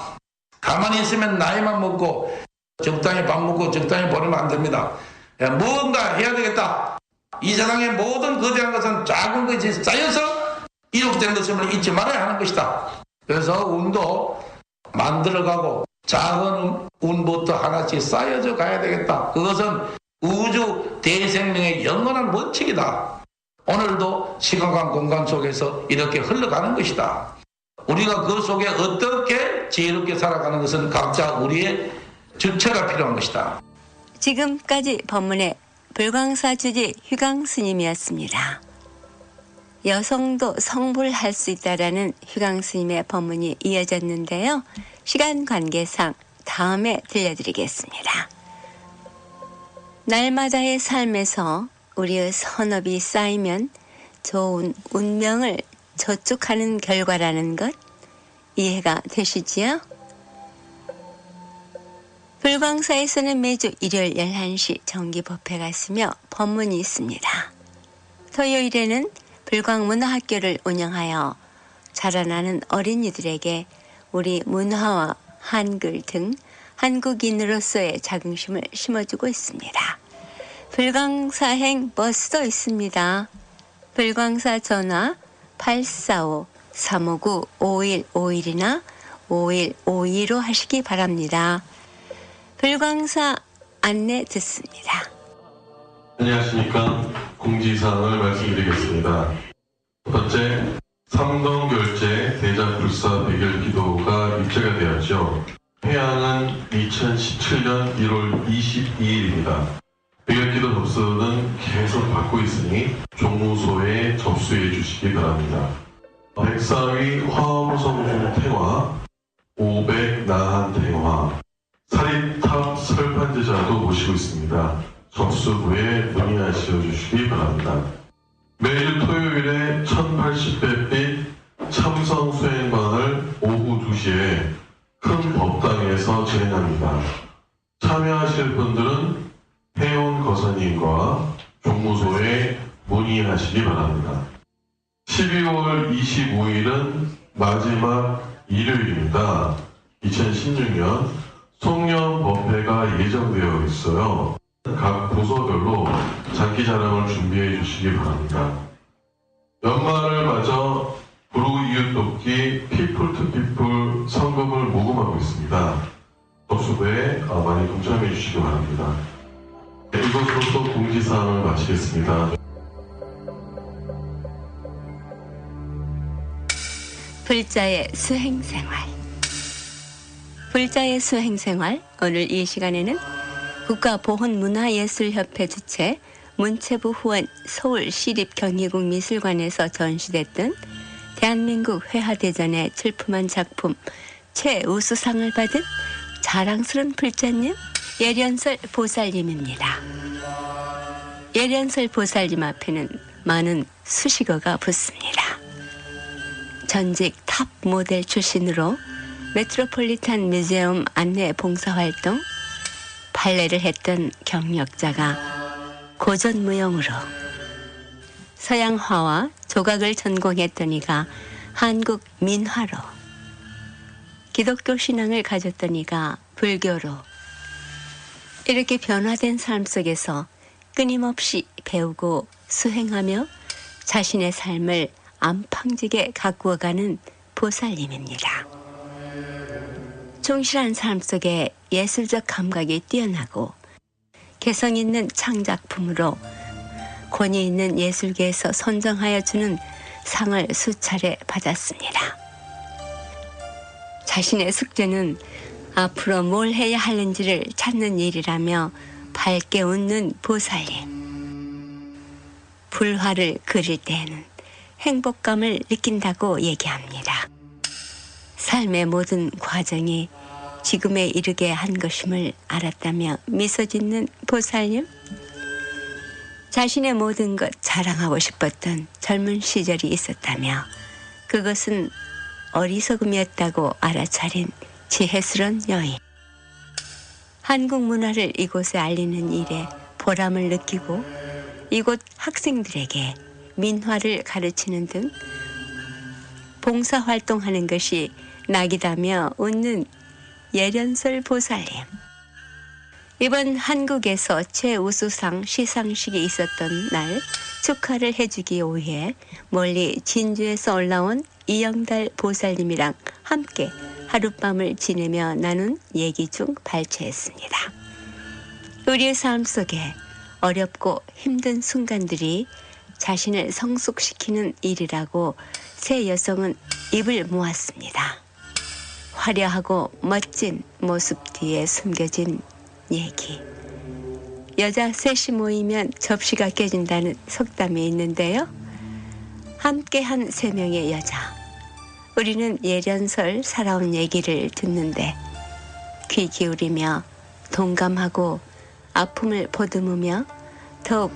가만히 있으면 나이만 먹고 적당히 밥 먹고 적당히 보내면 안 됩니다. 뭔가 해야 되겠다. 이 세상의 모든 거대한 것은 작은 것이 쌓여서 이룩된 것을 잊지 말아야 하는 것이다. 그래서 운도 만들어가고 작은 운부터 하나씩 쌓여져 가야 되겠다. 그것은 우주 대생명의 영원한 원칙이다. 오늘도 시간과 공간 속에서 이렇게 흘러가는 것이다. 우리가 그 속에 어떻게 지혜롭게 살아가는 것은 각자 우리의 주체가 필요한 것이다. 지금까지 법문의 불광사 주지 휴강 스님이었습니다. 여성도 성불할 수 있다라는 휴강 스님의 법문이 이어졌는데요. 시간 관계상 다음에 들려드리겠습니다. 날마다의 삶에서 우리의 선업이 쌓이면 좋은 운명을 저축하는 결과라는 것 이해가 되시지요? 불광사에서는 매주 일요일 11시 정기 법회가 있으며 법문이 있습니다. 토요일에는 불광문화학교를 운영하여 자라나는 어린이들에게 우리 문화와 한글 등 한국인으로서의 자긍심을 심어주고 있습니다. 불광사행 버스도 있습니다. 불광사 전화 845-359-5151이나 5152로 하시기 바랍니다. 불광사 안내 듣습니다. 안녕하십니까. 공지사항을 말씀드리겠습니다. 첫 번째, 삼동결제 대장불사 백열 기도가 입제가 되었죠. 회양은 2017년 1월 22일입니다. 백열기도 접수는 계속 받고 있으니 종무소에 접수해 주시기 바랍니다. 백사위 화엄성중 태화, 500 나한 태화, 사립탑 설판제자도 모시고 있습니다. 접수 후에 문의하시어 주시기 바랍니다. 매주 토요일에 1080배빛 참성 수행반을 오후 2시에 큰 법당에서 진행합니다. 참여하실 분들은 해온 거사님과 종무소에 문의하시기 바랍니다. 12월 25일은 마지막 일요일입니다. 2016년 송년 법회가 예정되어 있어요. 각 부서별로 장기자랑을 준비해 주시기 바랍니다. 연말을 맞아 부르이웃돕기 피플투피플 성금을 모금하고 있습니다. 접수부에 많이 동참해 주시기 바랍니다. 네, 이것으로서 공지사항을 마치겠습니다. 불자의 수행생활. 불자의 수행생활, 오늘 이 시간에는 국가보훈문화예술협회 주최 문체부 후원 서울시립경희국미술관에서 전시됐던 대한민국 회화대전에 출품한 작품 최우수상을 받은 자랑스러운 불자님 예련설 보살님입니다. 예련설 보살님 앞에는 많은 수식어가 붙습니다. 전직 탑 모델 출신으로 메트로폴리탄 뮤지엄 안내 봉사활동, 발레를 했던 경력자가 고전무용으로, 서양화와 조각을 전공했던 이가 한국 민화로, 기독교 신앙을 가졌던 이가 불교로, 이렇게 변화된 삶 속에서 끊임없이 배우고 수행하며 자신의 삶을 안팡지게 가꾸어가는 보살님입니다. 충실한 삶 속에 예술적 감각이 뛰어나고 개성 있는 창작품으로 권위 있는 예술계에서 선정하여 주는 상을 수차례 받았습니다. 자신의 숙제는 앞으로 뭘 해야 하는지를 찾는 일이라며 밝게 웃는 보살님. 불화를 그릴 때에는 행복감을 느낀다고 얘기합니다. 삶의 모든 과정이 지금에 이르게 한 것임을 알았다며 미소 짓는 보살님. 자신의 모든 것 자랑하고 싶었던 젊은 시절이 있었다며 그것은 어리석음이었다고 알아차린 지혜스러운 여인. 한국 문화를 이곳에 알리는 일에 보람을 느끼고 이곳 학생들에게 민화를 가르치는 등 봉사활동하는 것이 낙이다며 웃는 예련설 보살님. 이번 한국에서 최우수상 시상식이 있었던 날 축하를 해주기 위해 멀리 진주에서 올라온 이영달 보살님이랑 함께 하룻밤을 지내며 나눈 얘기 중 발췌했습니다. 우리의 삶 속에 어렵고 힘든 순간들이 자신을 성숙시키는 일이라고 새 여성은 입을 모았습니다. 화려하고 멋진 모습 뒤에 숨겨진 얘기. 여자 셋이 모이면 접시가 깨진다는 속담이 있는데요. 함께한 세 명의 여자. 우리는 예련설 살아온 얘기를 듣는데 귀 기울이며 동감하고 아픔을 보듬으며 더욱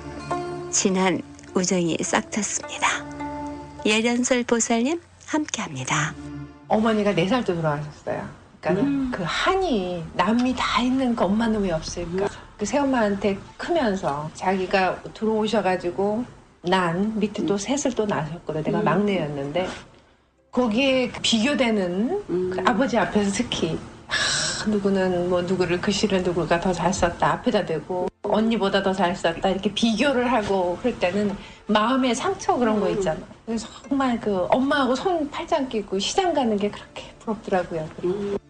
진한 우정이 싹텄습니다. 예련설 보살님 함께합니다. 어머니가 4살 때 돌아가셨어요. 그러니까 그 한이 남이 다 있는 그 엄마는 왜 없을까? 그 새엄마한테 크면서 자기가 들어오셔가지고 난 밑에 또 셋을 또 낳으셨거든. 내가 막내였는데 거기에 비교되는 그 아버지 앞에서 특히 누구는 뭐 누구를 글씨를 누구가 더 잘 썼다 앞에다 대고 언니보다 더 잘 썼다 이렇게 비교를 하고 그럴 때는 마음의 상처 그런 거 있잖아. 그래서 정말 그 엄마하고 손 팔짱 끼고 시장 가는 게 그렇게 부럽더라고요.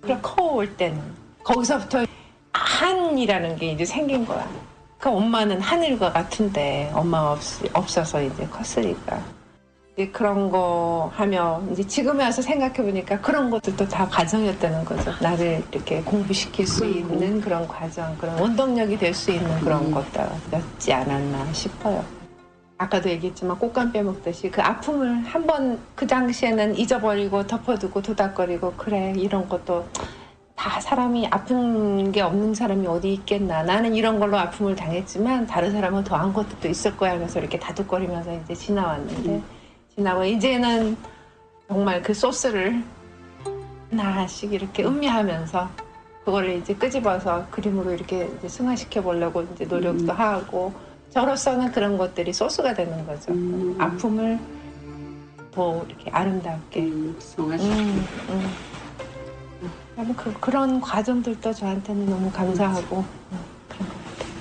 그래 커올 때는 거기서부터 한이라는 게 이제 생긴 거야. 그러니까 엄마는 하늘과 같은데 엄마 없어서 이제 컸으니까. 이제 그런 거 하며 이제 지금에 와서 생각해 보니까 그런 것들도 다 과정이었다는 거죠. 나를 이렇게 공부시킬 수 있는 그런 과정, 그런 원동력이 될 수 있는 그런 것들이었지 않았나 싶어요. 아까도 얘기했지만 꽃감 빼먹듯이 그 아픔을 한번 그 당시에는 잊어버리고 덮어두고 도닥거리고 그래 이런 것도 다 사람이 아픈 게 없는 사람이 어디 있겠나. 나는 이런 걸로 아픔을 당했지만 다른 사람은 더한 것도 있을 거야 하면서 이렇게 다독거리면서 이제 지나왔는데 지나고 이제는 정말 그 소스를 하나씩 이렇게 음미하면서 그거를 이제 끄집어서 그림으로 이렇게 이제 승화시켜 보려고 이제 노력도 하고 저로서는 그런 것들이 소스가 되는 거죠. 아픔을 더 이렇게 아름답게 그런 과정들도 저한테는 너무 감사하고 그런 것 같아요.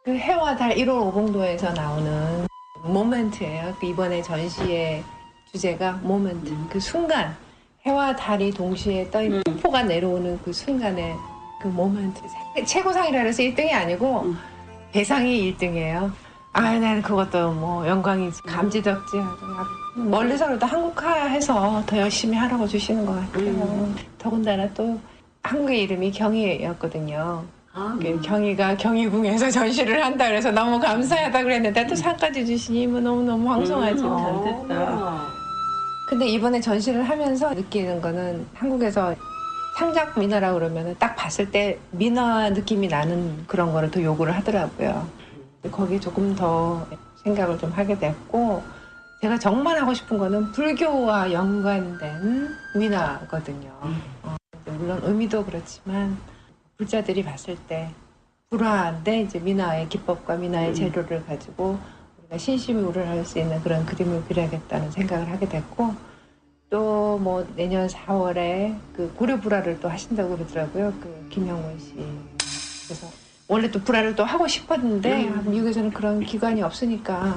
그 해와 달 1월 오봉도에서 나오는 모멘트예요. 이번에 전시의 주제가 모멘트. 그 순간 해와 달이 동시에 떠 있는 폭포가 내려오는 그 순간에 그 모멘트 최고상이라 해서 1등이 아니고 대상이 1등이에요. 아, 나는 그것도 뭐 영광이지. 감지덕지하고 멀리서라도 한국화해서 더 열심히 하라고 주시는 것 같아요. 더군다나 또 한국의 이름이 경희였거든요. 경희가 경희궁에서 전시를 한다 그래서 너무 감사하다 그랬는데 또 상까지 주시니 뭐 너무너무 황송하지. 근데 이번에 전시를 하면서 느끼는 거는 한국에서 창작 민화라고 그러면 딱 봤을 때 민화 느낌이 나는 그런 거를 더 요구를 하더라고요. 거기에 조금 더 생각을 좀 하게 됐고, 제가 정말 하고 싶은 거는 불교와 연관된 민화거든요. 물론 의미도 그렇지만 불자들이 봤을 때 불화인데 이제 민화의 기법과 민화의 재료를 가지고 우리가 신심히 우러날 수 있는 그런 그림을 그려야겠다는 생각을 하게 됐고, 또 뭐 내년 4월에 그 고려 불화를 또 하신다고 그러더라고요. 그 김영원 씨. 그래서 원래 또 불화를 또 하고 싶었는데 미국에서는 그런 기관이 없으니까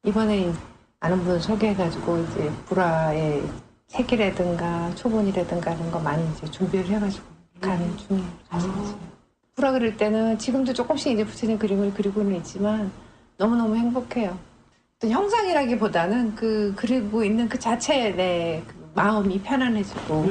이번에 아는 분 소개해가지고 이제 불화의 책이라든가 초본이라든가 이런 거 많이 이제 준비를 해가지고 가는 중이에요. 불화 그릴 때는 지금도 조금씩 이제 부처님 그림을 그리고는 있지만 너무너무 행복해요. 또 형상이라기보다는 그 그리고 있는 그 자체에 내 그 마음이 편안해지고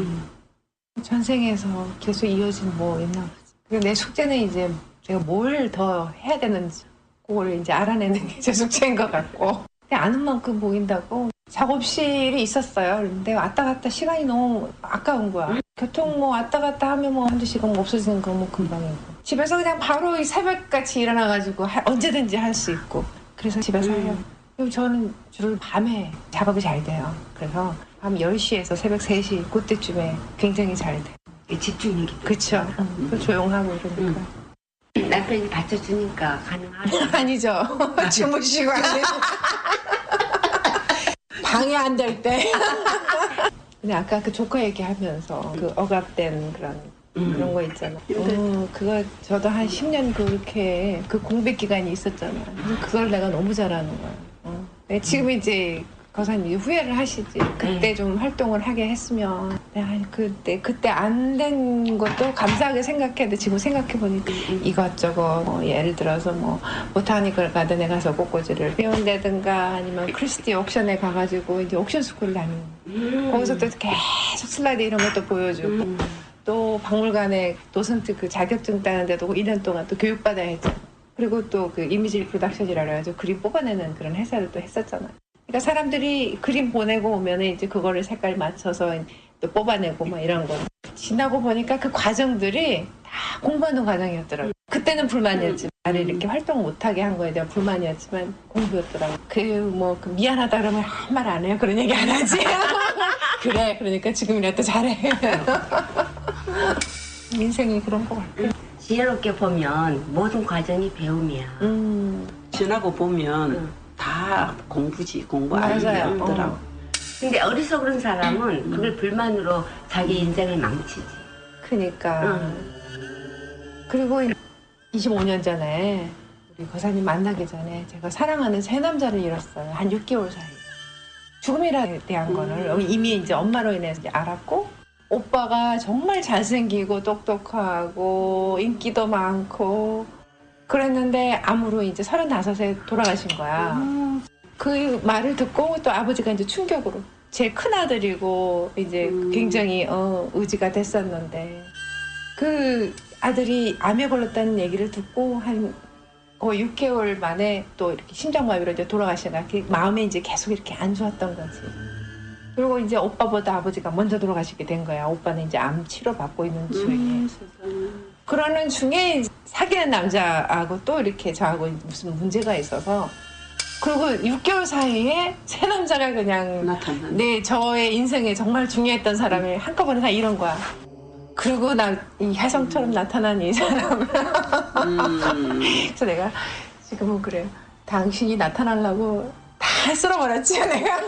전생에서 계속 이어진 뭐 있나 보지. 내 숙제는 이제 제가 뭘 더 해야 되는지 그걸 이제 알아내는 게 제 숙제인 것 같고, 아는 만큼 보인다고. 작업실이 있었어요. 근데 왔다 갔다 시간이 너무 아까운 거야. 교통 뭐 왔다 갔다 하면 뭐 한두 시간 없어지는 거 뭐 금방이고, 집에서 그냥 바로 이 새벽같이 일어나가지고 언제든지 할 수 있고, 그래서 집에서 해요. 그리고 저는 주로 밤에 작업이 잘 돼요. 그래서 밤 10시에서 새벽 3시 그때쯤에 굉장히 잘 돼요. 집중력이. 그쵸. 조용하고 이러니까. 남편이 받쳐주니까 가능하죠. 아니죠. 주무시고 아니죠. 방해 안 될 때. 근데 아까 그 조카 얘기하면서 그 억압된 그런 거 있잖아. 그거 저도 한 10년 그렇게 그 공백 기간이 있었잖아. 그걸 내가 너무 잘하는 거야. 지금 이제 거사님이 후회를 하시지. 그때 좀 활동을 하게 했으면. 그때 안 된 것도 감사하게 생각했는데 지금 생각해보니까 이것저것 뭐 예를 들어서 뭐 보타니컬 가든에 가서 꽃꽂이를 배운다든가 아니면 크리스티 옥션에 가가지고 이제 옥션 스쿨을 다니는 거기서 또 계속 슬라이드 이런 것도 보여주고 또 박물관에 도슨트 그 자격증 따는데도 1년 동안 또 교육받아야 했잖아. 그리고 또 그 이미지 프로덕션이라 그래가지고 그림 뽑아내는 그런 회사를 또 했었잖아. 그러니까 사람들이 그림 보내고 오면 이제 그거를 색깔 맞춰서 또 뽑아내고 막 이런 거. 지나고 보니까 그 과정들이 다 공부하는 과정이었더라고요. 그때는 불만이었지. 나를 이렇게 활동 못하게 한 거에 대한 불만이었지만 공부였더라고요. 그 미안하다 그러면 한 말 안 해요. 그런 얘기 안 하지. 그래. 그러니까 지금이라도 잘해. 인생이 그런 거 같아요. 지혜롭게 보면 모든 과정이 배움이야. 지나고 보면 다 공부지. 공부 맞아요. 아니더라고. 근데 어리석은 사람은 그걸 불만으로 자기 인생을 망치지. 그러니까. 그리고 25년 전에 우리 거사님 만나기 전에 제가 사랑하는 새 남자를 잃었어요. 한 6개월 사이. 죽음이라에 대한 거를 이미 이제 엄마로 인해서 이제 알았고, 오빠가 정말 잘생기고 똑똑하고 인기도 많고 그랬는데 암으로 이제 35에 돌아가신 거야. 그 말을 듣고 또 아버지가 이제 충격으로, 제일 큰 아들이고 이제 굉장히 의지가 됐었는데 그 아들이 암에 걸렸다는 얘기를 듣고 한 거의 6개월 만에 또 이렇게 심장마비로 이제 돌아가시니까 마음에 이제 계속 이렇게 안 좋았던 거지. 그리고 이제 오빠보다 아버지가 먼저 돌아가시게 된 거야. 오빠는 이제 암 치료 받고 있는 중에. 그러는 중에 사귀는 남자하고 또 이렇게 저하고 무슨 문제가 있어서, 그리고 6개월 사이에 새 남자가 그냥 나타나네. 저의 인생에 정말 중요했던 사람이 한꺼번에 다 이런 거야. 그리고 나 이 혜성처럼 나타난 이 사람. 그래서 내가 지금은 그래요. 당신이 나타나려고 다 쓸어버렸지 내가.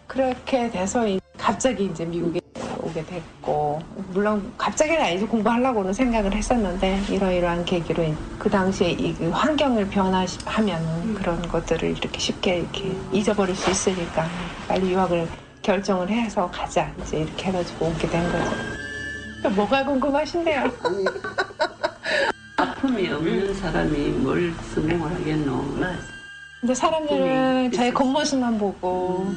그렇게 돼서 갑자기 이제 미국에 오게 됐고, 물론 갑자기는 아니죠. 공부하려고는 생각을 했었는데 이러이러한 계기로 그 당시에 이 환경을 변화하면 그런 것들을 이렇게 쉽게 이렇게 잊어버릴 수 있으니까 빨리 유학을 결정을 해서 가자 이제 이렇게 해가지고 오게 된 거죠. 또 뭐가 궁금하신데요? 아픔이 없는 사람이 뭘 성공을 하겠노. 근데 사람들은 저의 겉모습만 보고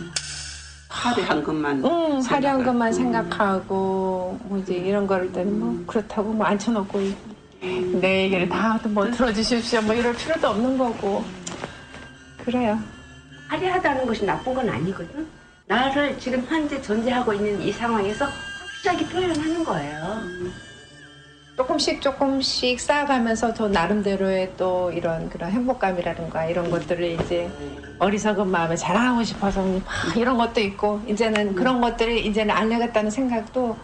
화려한 것만 화려한 것만 생각하고 뭐 이제 이런 거를 때는 뭐 그렇다고 뭐 앉혀놓고 내 얘기를 다 뭐 들어주십시오 뭐 이럴 필요도 없는 거고 그래요. 화려하다는 것이 나쁜 건 아니거든. 나를 지금 현재 존재하고 있는 이 상황에서 확실하게 표현하는 거예요. 조금씩 쌓아가면서 저 나름대로의 또 이런 그런 행복감이라든가 이런 것들을 이제 어리석은 마음에 자랑하고 싶어서 막 이런 것도 있고 이제는 그런 것들을 이제는 알려겠다는 생각도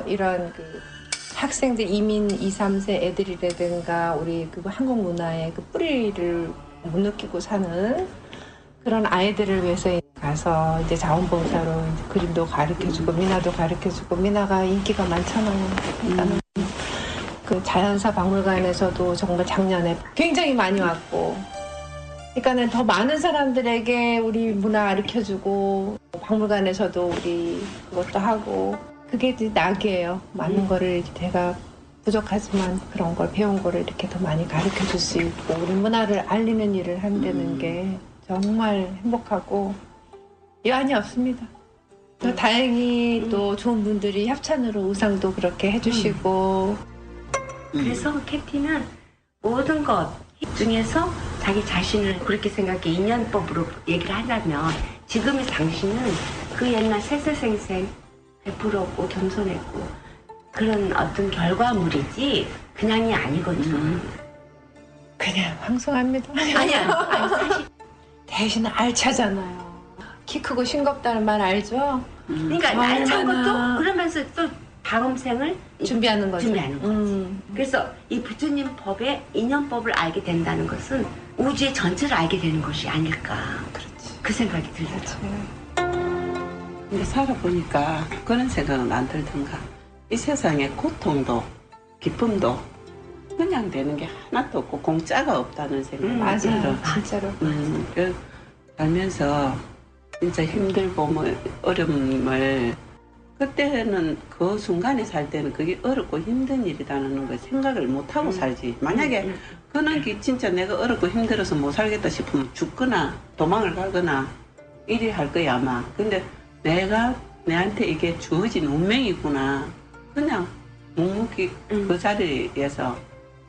이런 그 학생들 이민 2, 3세 애들이라든가 우리 그 한국 문화의 그 뿌리를 못 느끼고 사는 그런 아이들을 위해서 가서 이제 자원봉사로 이제 그림도 가르쳐주고 미나도 가르쳐주고 미나가 인기가 많잖아요. 그러니까는 그 자연사 박물관에서도 정말 작년에 굉장히 많이 왔고, 그러니까는 더 많은 사람들에게 우리 문화 가르쳐주고 박물관에서도 우리 그것도 하고 그게 이제 낙이에요. 많은 거를 제가 부족하지만 그런 걸 배운 거를 이렇게 더 많이 가르쳐줄 수 있고 우리 문화를 알리는 일을 한다는 게 정말 행복하고 여한이 없습니다. 또 다행히 또 좋은 분들이 협찬으로 의상도 그렇게 해주시고 그래서 캐티는 모든 것 중에서 자기 자신을 그렇게 생각해 인연법으로 얘기를 하자면 지금의 당신은 그 옛날 세세생생 베풀었고 겸손했고 그런 어떤 결과물이지 그냥이 아니거든. 그냥 황송합니다. 아니야. 사실 대신 알차잖아요. 키 크고 싱겁다는 말 알죠? 그러니까 알찬 것도 그러면서 또 다음 생을 준비하는 거죠. 준비하는 거지. 그래서 이 부처님 법의 인연법을 알게 된다는 것은 우주의 전체를 알게 되는 것이 아닐까. 그렇지. 그 생각이 들더라고요. 근데 살아보니까 그런 생각은 안 들던가. 이 세상에 고통도 기쁨도 그냥 되는 게 하나도 없고 공짜가 없다는 생각이 맞아요. 들어. 진짜로. 그 살면서 진짜 힘들고 뭐 어려움을 그때는 그 순간에 살 때는 그게 어렵고 힘든 일이라는 걸 생각을 못 하고 살지. 만약에 그런 게 진짜 내가 어렵고 힘들어서 못 살겠다 싶으면 죽거나 도망을 가거나 이리 할 거야 아마. 근데 내가 내한테 이게 주어진 운명이구나. 그냥 묵묵히 그 자리에서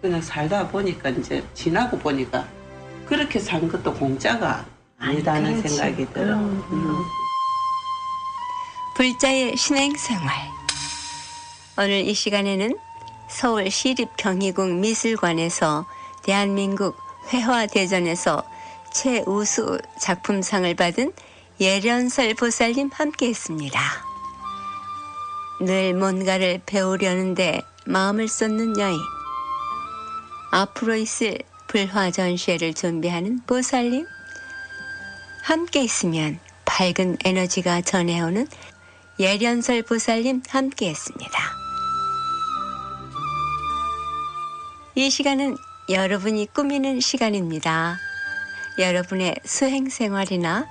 그냥 살다 보니까 이제 지나고 보니까 그렇게 산 것도 공짜가 아니다는 그렇지. 생각이 들어. 불자의 신행생활. 오늘 이 시간에는 서울 시립경희궁 미술관에서 대한민국 회화대전에서 최우수 작품상을 받은 예련설 보살님 함께했습니다. 늘 뭔가를 배우려는데 마음을 쏟는 여인. 앞으로 있을 불화 전시회를 준비하는 보살님. 함께 있으면 밝은 에너지가 전해오는 예련설 보살님 함께했습니다. 이 시간은 여러분이 꾸미는 시간입니다. 여러분의 수행생활이나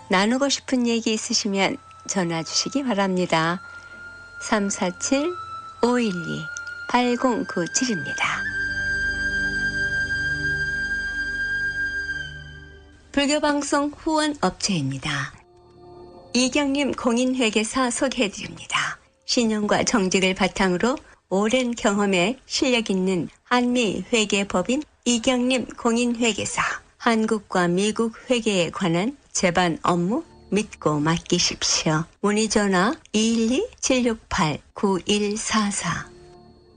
나누고 싶은 얘기 있으시면 전화 주시기 바랍니다. 347-512-8097입니다. 불교방송 후원업체입니다. 이경림 공인회계사 소개해드립니다. 신용과 정직을 바탕으로 오랜 경험에 실력 있는 한미회계법인 이경림 공인회계사. 한국과 미국 회계에 관한 재반 업무 믿고 맡기십시오. 문의전화 212-768-9144.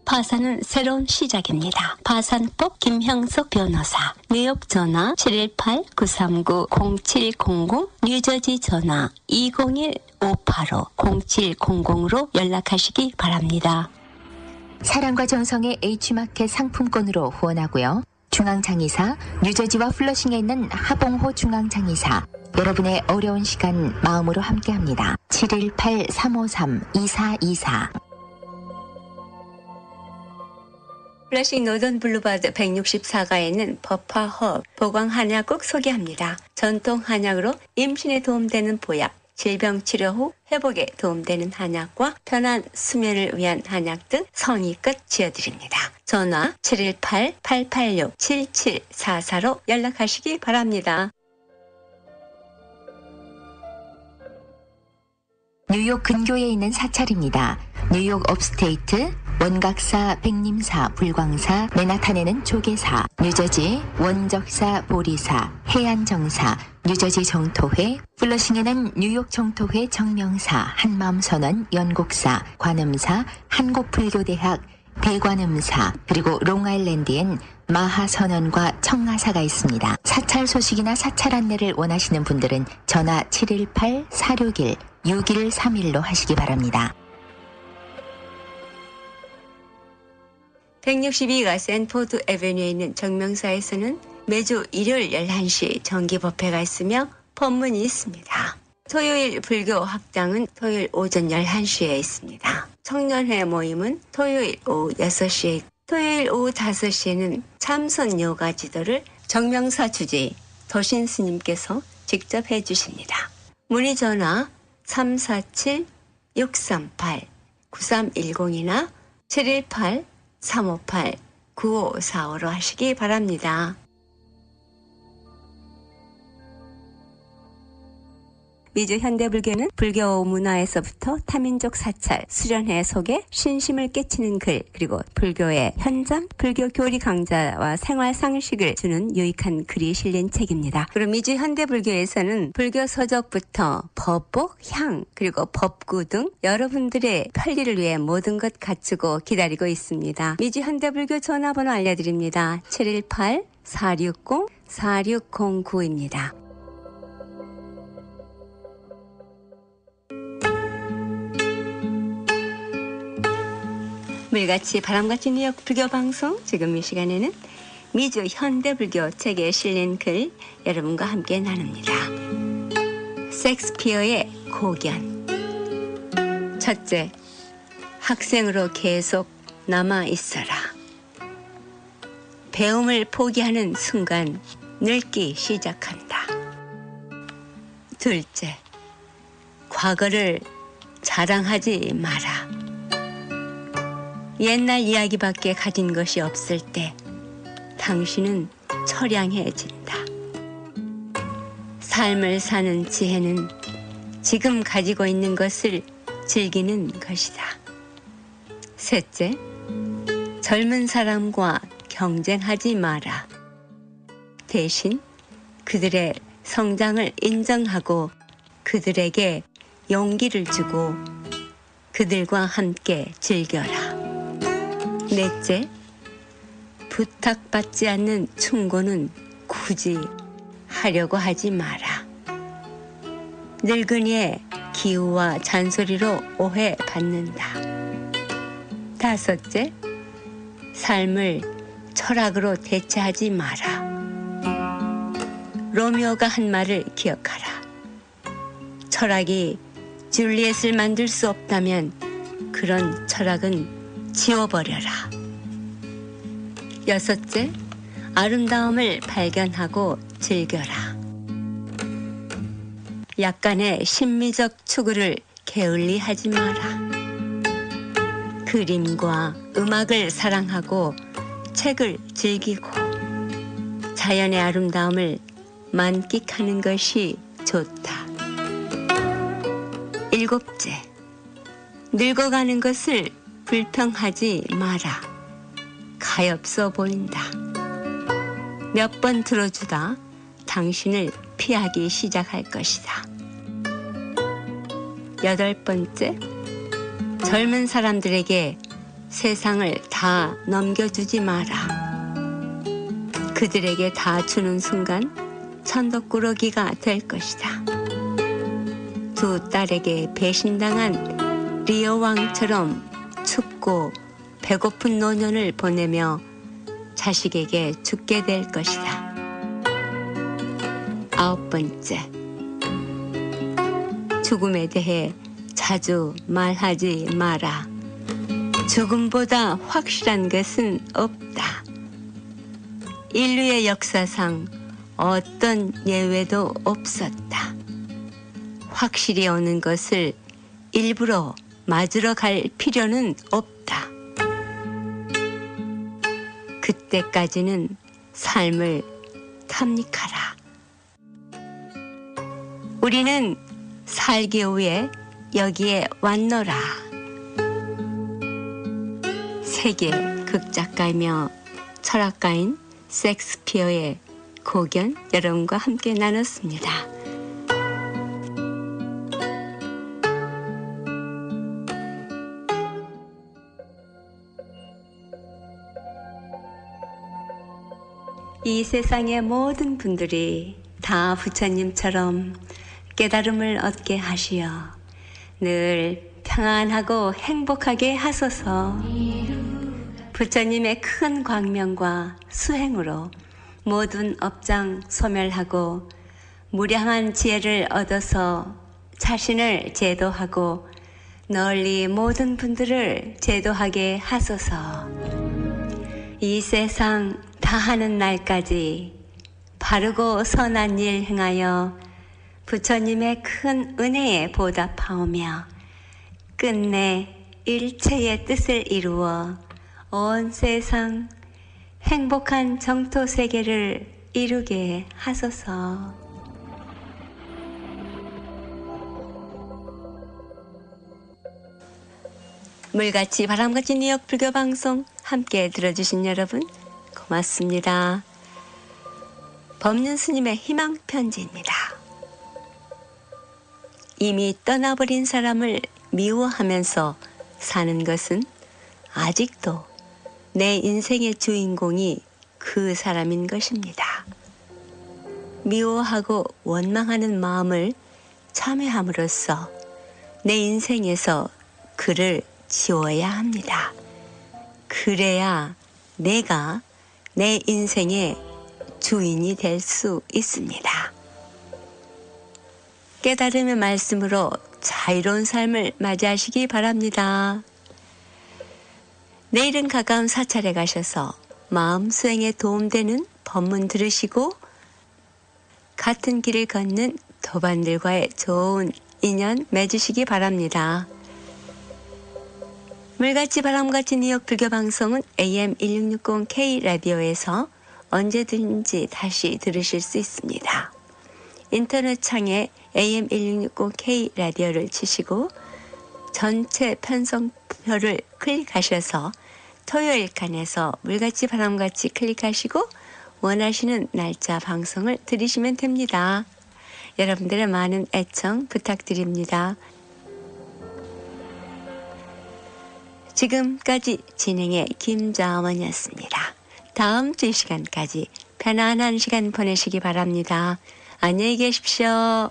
파산은 새로운 시작입니다. 파산법 김형석 변호사. 뉴욕 전화 718-939-0700, 뉴저지 전화 201-585-0700으로 연락하시기 바랍니다. 사랑과 정성의 H마켓 상품권으로 후원하고요. 중앙장의사, 뉴저지와 플러싱에 있는 하봉호 중앙장의사. 여러분의 어려운 시간 마음으로 함께합니다. 718-353-2424. 플러싱 노던 블루바드 164가에 있는 버파허 보광 한약국 소개합니다. 전통 한약으로 임신에 도움되는 보약, 질병 치료 후 회복에 도움되는 한약과 편한 수면을 위한 한약 등 성의껏 지어드립니다. 전화 718-886-7744로 연락하시기 바랍니다. 뉴욕 근교에 있는 사찰입니다. 뉴욕 업스테이트, 원각사, 백림사, 불광사, 맨하탄에는 조계사, 뉴저지, 원적사, 보리사, 해안정사, 뉴저지 정토회, 플러싱에는 뉴욕 정토회 정명사, 한마음선원, 연곡사, 관음사, 한국불교대학, 대관음사, 그리고 롱아일랜드엔 마하선원과 청하사가 있습니다. 사찰 소식이나 사찰 안내를 원하시는 분들은 전화 718-461-6131로 하시기 바랍니다. 162가 샌포드 애베뉴에 있는 정명사에서는 매주 일요일 11시 정기 법회가 있으며 법문이 있습니다. 토요일 불교 학당은 토요일 오전 11시에 있습니다. 청년회 모임은 토요일 오후 6시에 있고 토요일 오후 5시에는 참선 요가 지도를 정명사 주지 도신 스님께서 직접 해주십니다. 문의 전화 347-638-9310이나 718-358-9545로 하시기 바랍니다. 미주 현대불교는 불교 문화에서부터 타민족 사찰, 수련회 속에 신심을 깨치는 글, 그리고 불교의 현장, 불교 교리 강좌와 생활 상식을 주는 유익한 글이 실린 책입니다. 그리고 미주 현대불교에서는 불교 서적부터 법복, 향, 그리고 법구 등 여러분들의 편리를 위해 모든 것 갖추고 기다리고 있습니다. 미주 현대불교 전화번호 알려드립니다. 718-460-4609입니다. 물같이 바람같이 뉴욕 불교방송, 지금 이 시간에는 미주 현대불교 책에 실린 글 여러분과 함께 나눕니다. 섹스피어의 고견. 첫째, 학생으로 계속 남아 있어라. 배움을 포기하는 순간 늙기 시작한다. 둘째, 과거를 자랑하지 마라. 옛날 이야기밖에 가진 것이 없을 때 당신은 처량해진다. 삶을 사는 지혜는 지금 가지고 있는 것을 즐기는 것이다. 셋째, 젊은 사람과 경쟁하지 마라. 대신 그들의 성장을 인정하고 그들에게 용기를 주고 그들과 함께 즐겨라. 넷째, 부탁받지 않는 충고는 굳이 하려고 하지 마라. 늙은이의 기우와 잔소리로 오해받는다. 다섯째, 삶을 철학으로 대체하지 마라. 로미오가 한 말을 기억하라. 철학이 줄리엣을 만들 수 없다면 그런 철학은 지워버려라. 여섯째, 아름다움을 발견하고 즐겨라. 약간의 심미적 추구를 게을리하지 마라. 그림과 음악을 사랑하고 책을 즐기고 자연의 아름다움을 만끽하는 것이 좋다. 일곱째, 늙어가는 것을 불평하지 마라. 가엾어 보인다. 몇 번 들어주다 당신을 피하기 시작할 것이다. 여덟 번째, 젊은 사람들에게 세상을 다 넘겨주지 마라. 그들에게 다 주는 순간 천덕꾸러기가 될 것이다. 두 딸에게 배신당한 리오 왕처럼 춥고 배고픈 노년을 보내며 자식에게 죽게 될 것이다. 아홉 번째, 죽음에 대해 자주 말하지 마라. 죽음보다 확실한 것은 없다. 인류의 역사상 어떤 예외도 없었다. 확실히 오는 것을 일부러 맞으러 갈 필요는 없다. 그때까지는 삶을 탐닉하라. 우리는 살기 위해 여기에 왔노라. 세계 극작가이며 철학가인 셰익스피어의 고견 여러분과 함께 나눴습니다. 이 세상의 모든 분들이 다 부처님처럼 깨달음을 얻게 하시어 늘 평안하고 행복하게 하소서. 부처님의 큰 광명과 수행으로 모든 업장 소멸하고 무량한 지혜를 얻어서 자신을 제도하고 널리 모든 분들을 제도하게 하소서. 이 세상 다하는 날까지 바르고 선한 일 행하여 부처님의 큰 은혜에 보답하오며 끝내 일체의 뜻을 이루어 온 세상 행복한 정토 세계를 이루게 하소서. 물같이 바람같이 뉴욕 불교 방송 함께 들어주신 여러분 고맙습니다. 법륜 스님의 희망 편지입니다. 이미 떠나버린 사람을 미워하면서 사는 것은 아직도 내 인생의 주인공이 그 사람인 것입니다. 미워하고 원망하는 마음을 참회함으로써 내 인생에서 그를 지워야 합니다. 그래야 내가 내 인생의 주인이 될 수 있습니다. 깨달음의 말씀으로 자유로운 삶을 맞이하시기 바랍니다. 내일은 가까운 사찰에 가셔서 마음 수행에 도움되는 법문 들으시고 같은 길을 걷는 도반들과의 좋은 인연 맺으시기 바랍니다. 물같이 바람같이 뉴욕 불교 방송은 AM 1660 K라디오에서 언제든지 다시 들으실 수 있습니다. 인터넷 창에 AM 1660 K라디오를 치시고 전체 편성표를 클릭하셔서 토요일 칸에서 물같이 바람같이 클릭하시고 원하시는 날짜 방송을 들으시면 됩니다. 여러분들의 많은 애청 부탁드립니다. 지금까지 진행의 김자원이었습니다. 다음 주 이 시간까지 편안한 시간 보내시기 바랍니다. 안녕히 계십시오.